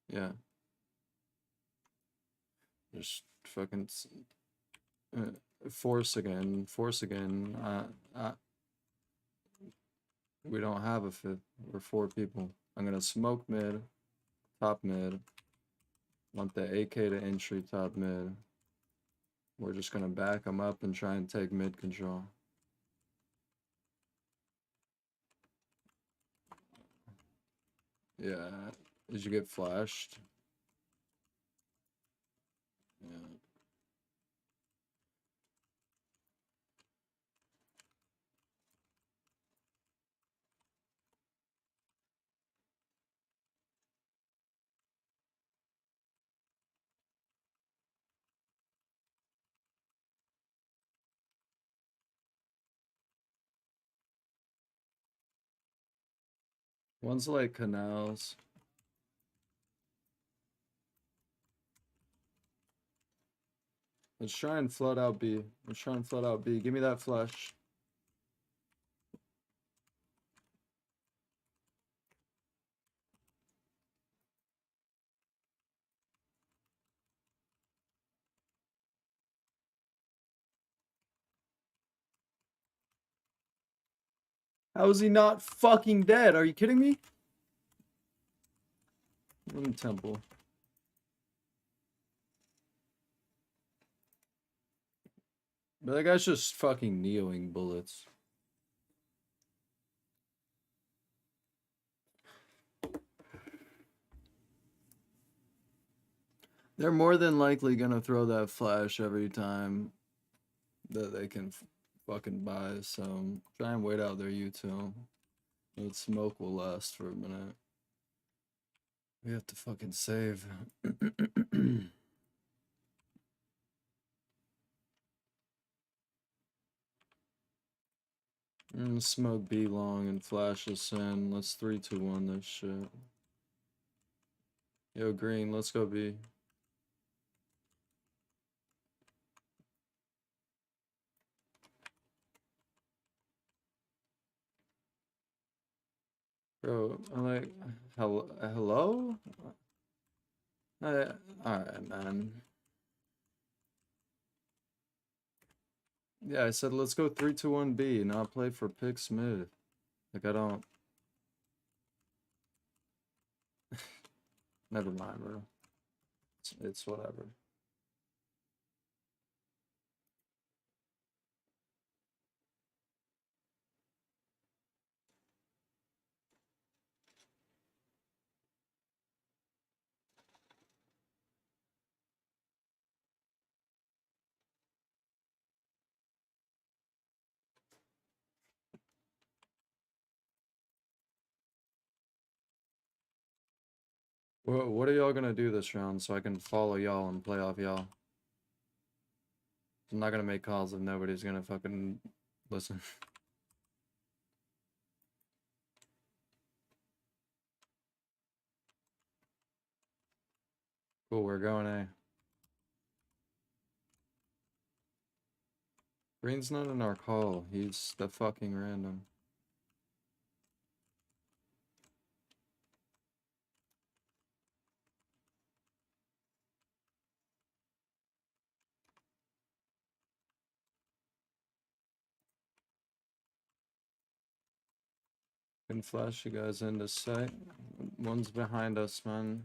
Yeah. Just fucking force again. Force again. We don't have a 5th. We're 4 people. I'm gonna smoke mid, top mid. Want the AK to entry top mid. We're just gonna back them up and try and take mid control. Yeah. Did you get flashed? Yeah. One's like canals. Let's try and flood out B. Let's try and flood out B. Give me that flash. How is he not fucking dead? Are you kidding me? In temple. But that guy's just fucking neoing bullets. They're more than likely gonna throw that flash every time that they can fucking buy, so try and wait out their U2. That smoke will last for a minute. We have to fucking save. Smoke B long and flash us in. Let's 3, 2, 1 this shit. Yo, green, let's go B. Bro, I'm like, hello? Alright, man. Yeah, I said let's go 3, 2, 1 B, not play for pick Smith. Like, I don't... Never mind, bro. It's whatever. What are y'all gonna do this round so I can follow y'all and play off y'all? I'm not gonna make calls if nobody's gonna fucking listen. Cool, we're going A. Green's not in our call. He's the fucking random. Can flash you guys into sight. One's behind us, man.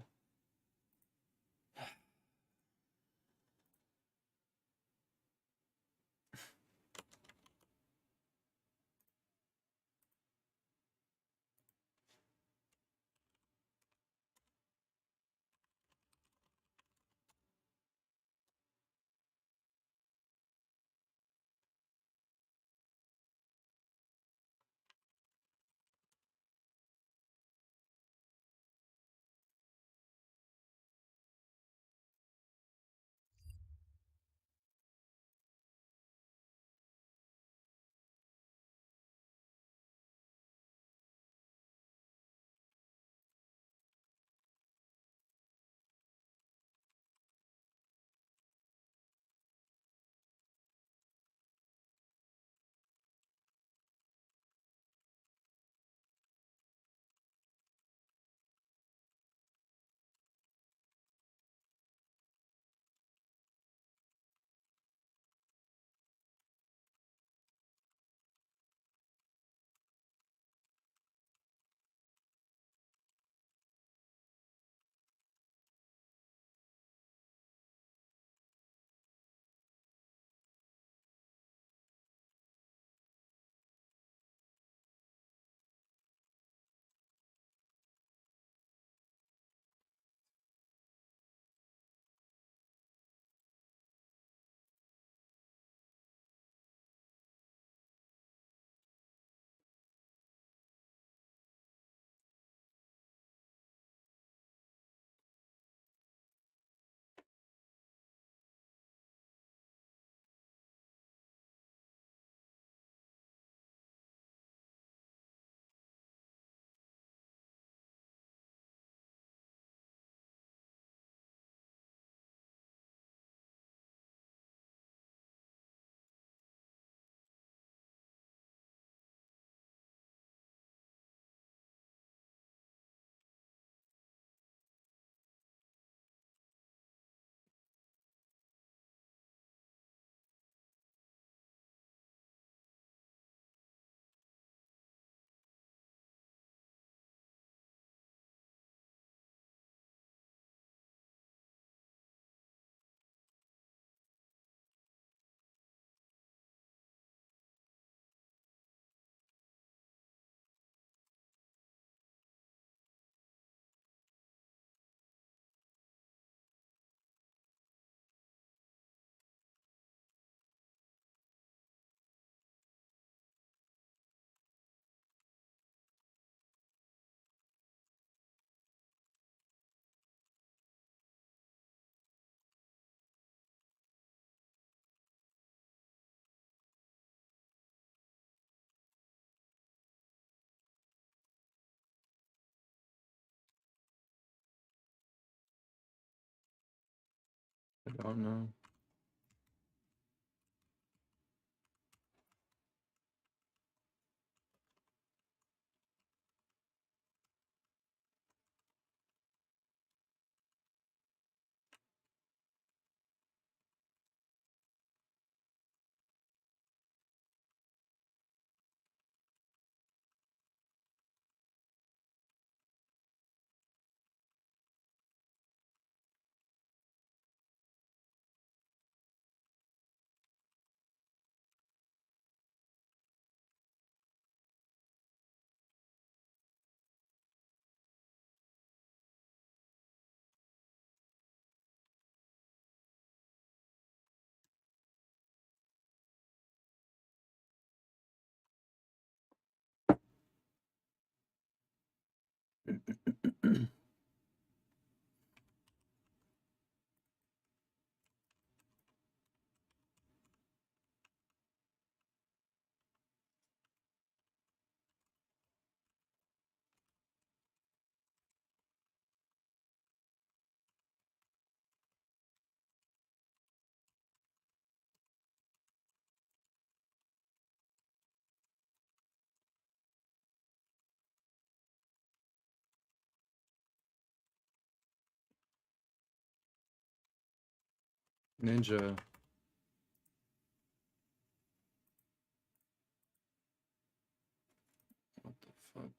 I don't know. Ninja. What the fuck?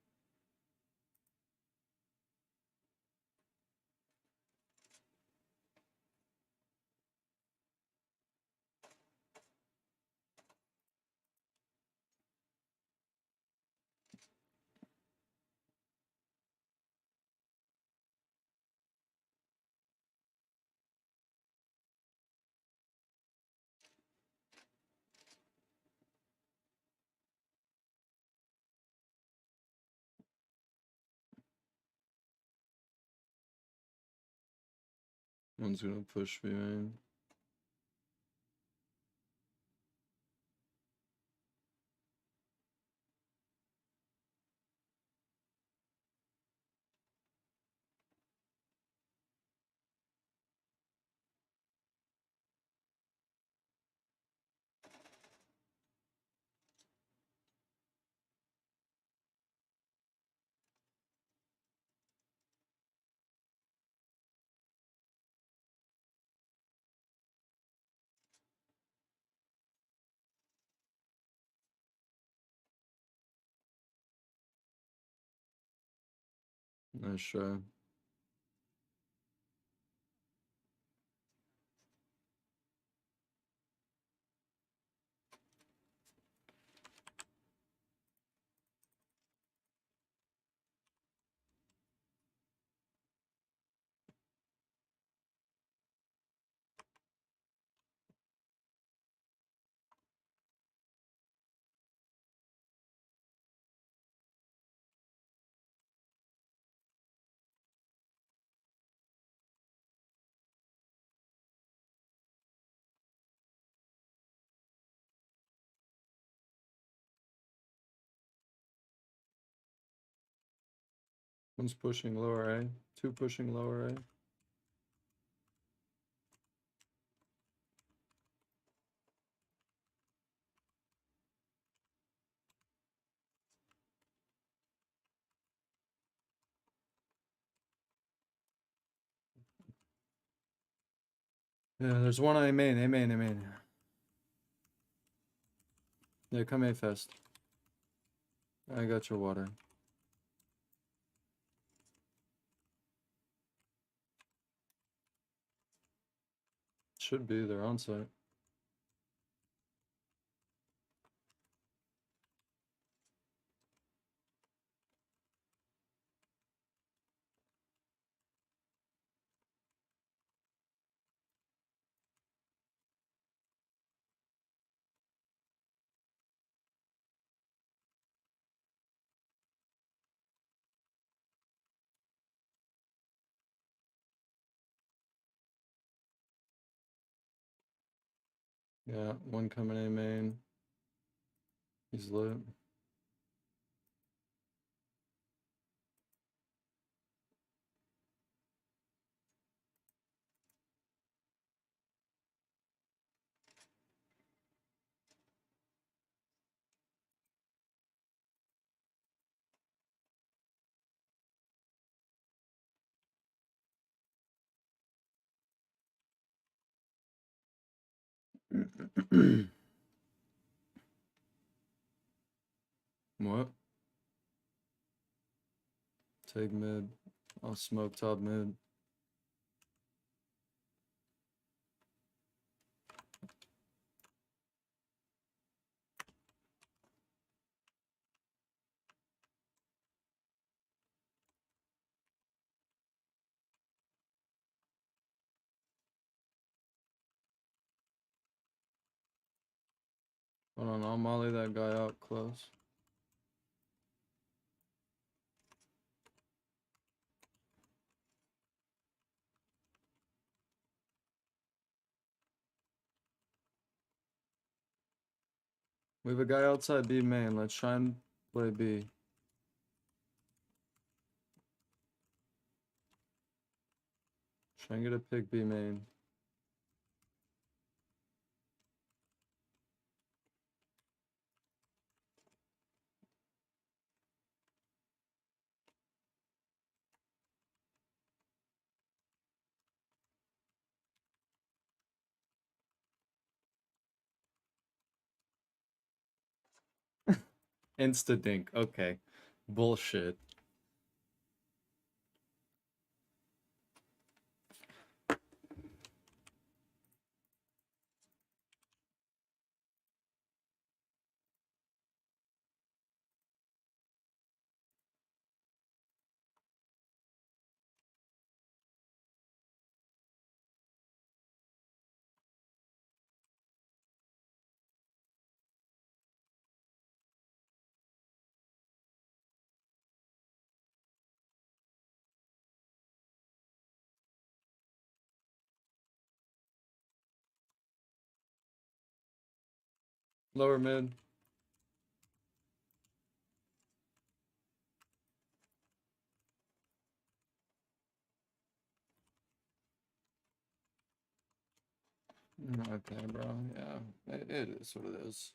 One's gonna push me, man. Nice try. One's pushing lower A. Two pushing lower A. Yeah, there's one on A main, A main, A main. Yeah, come A fast. I got your water. Should be, they're on site. Yeah, one coming A main. He's lit. What? Take mid. I'll smoke top mid. Hold on, I'll molly that guy out close. We have a guy outside B main. Let's try and play B. Try and get a pick B main. Insta dink. Okay. Bullshit. Lower mid. Okay, bro. Yeah, it is what it is.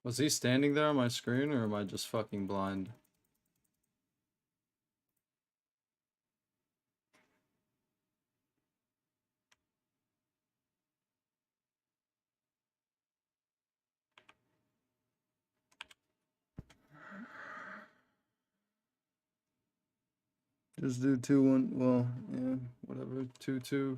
Was he standing there on my screen, or am I just fucking blind? Just do 2-1. Well, yeah, whatever. 2-2.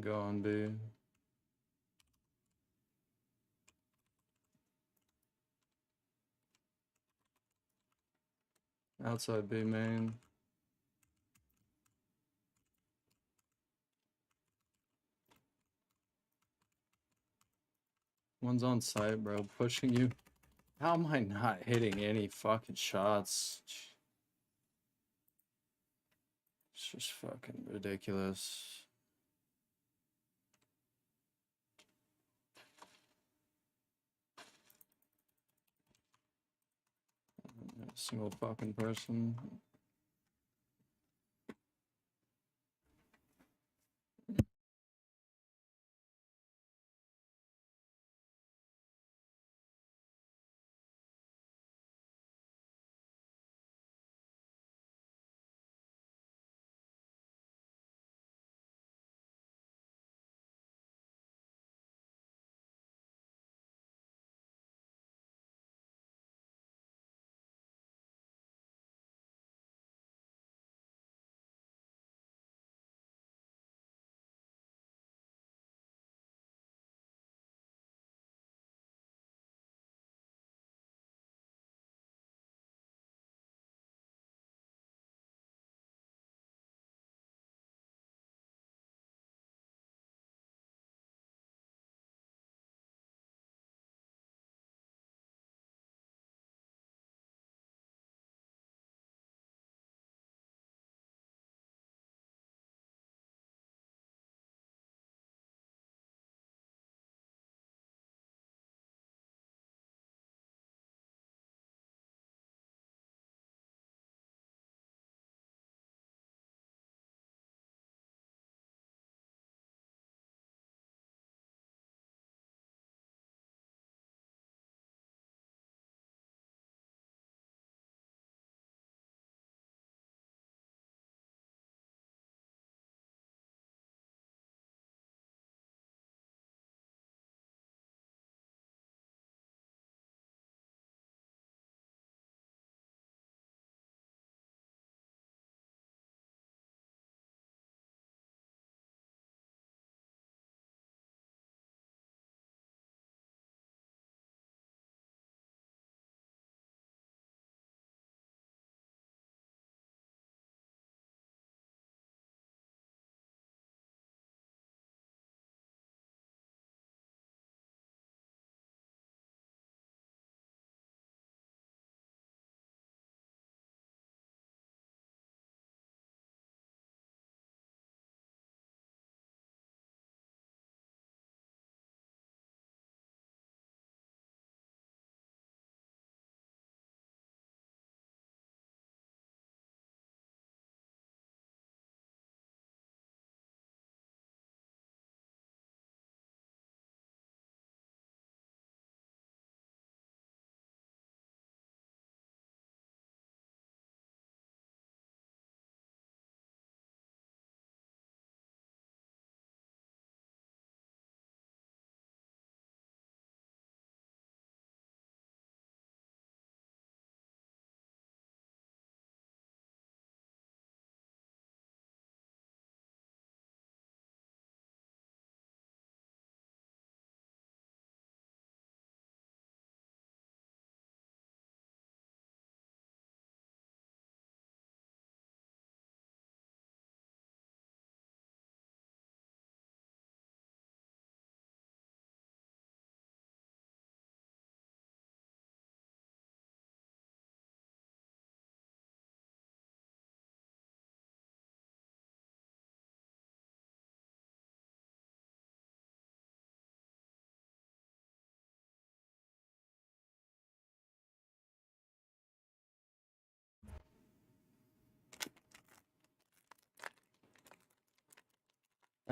Go on B. Outside B main. One's on site, bro. Pushing you. How am I not hitting any fucking shots? It's just fucking ridiculous. Single fucking person.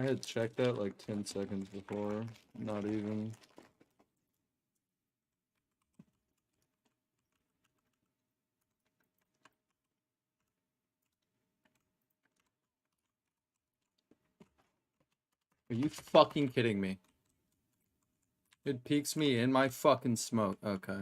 I had checked that like 10 seconds before. Not even. Are you fucking kidding me? It peeks me in my fucking smoke. Okay.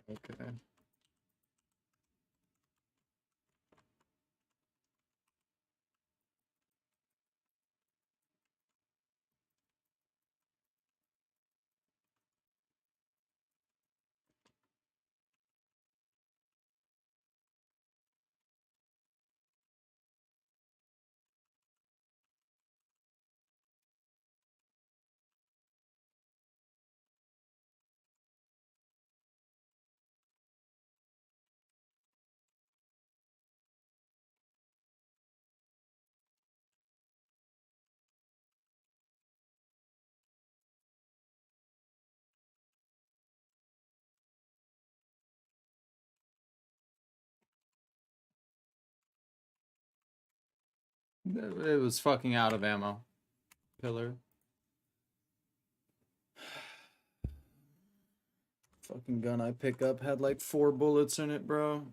Okay. It was fucking out of ammo. Pillar. Fucking gun I pick up had like 4 bullets in it, bro.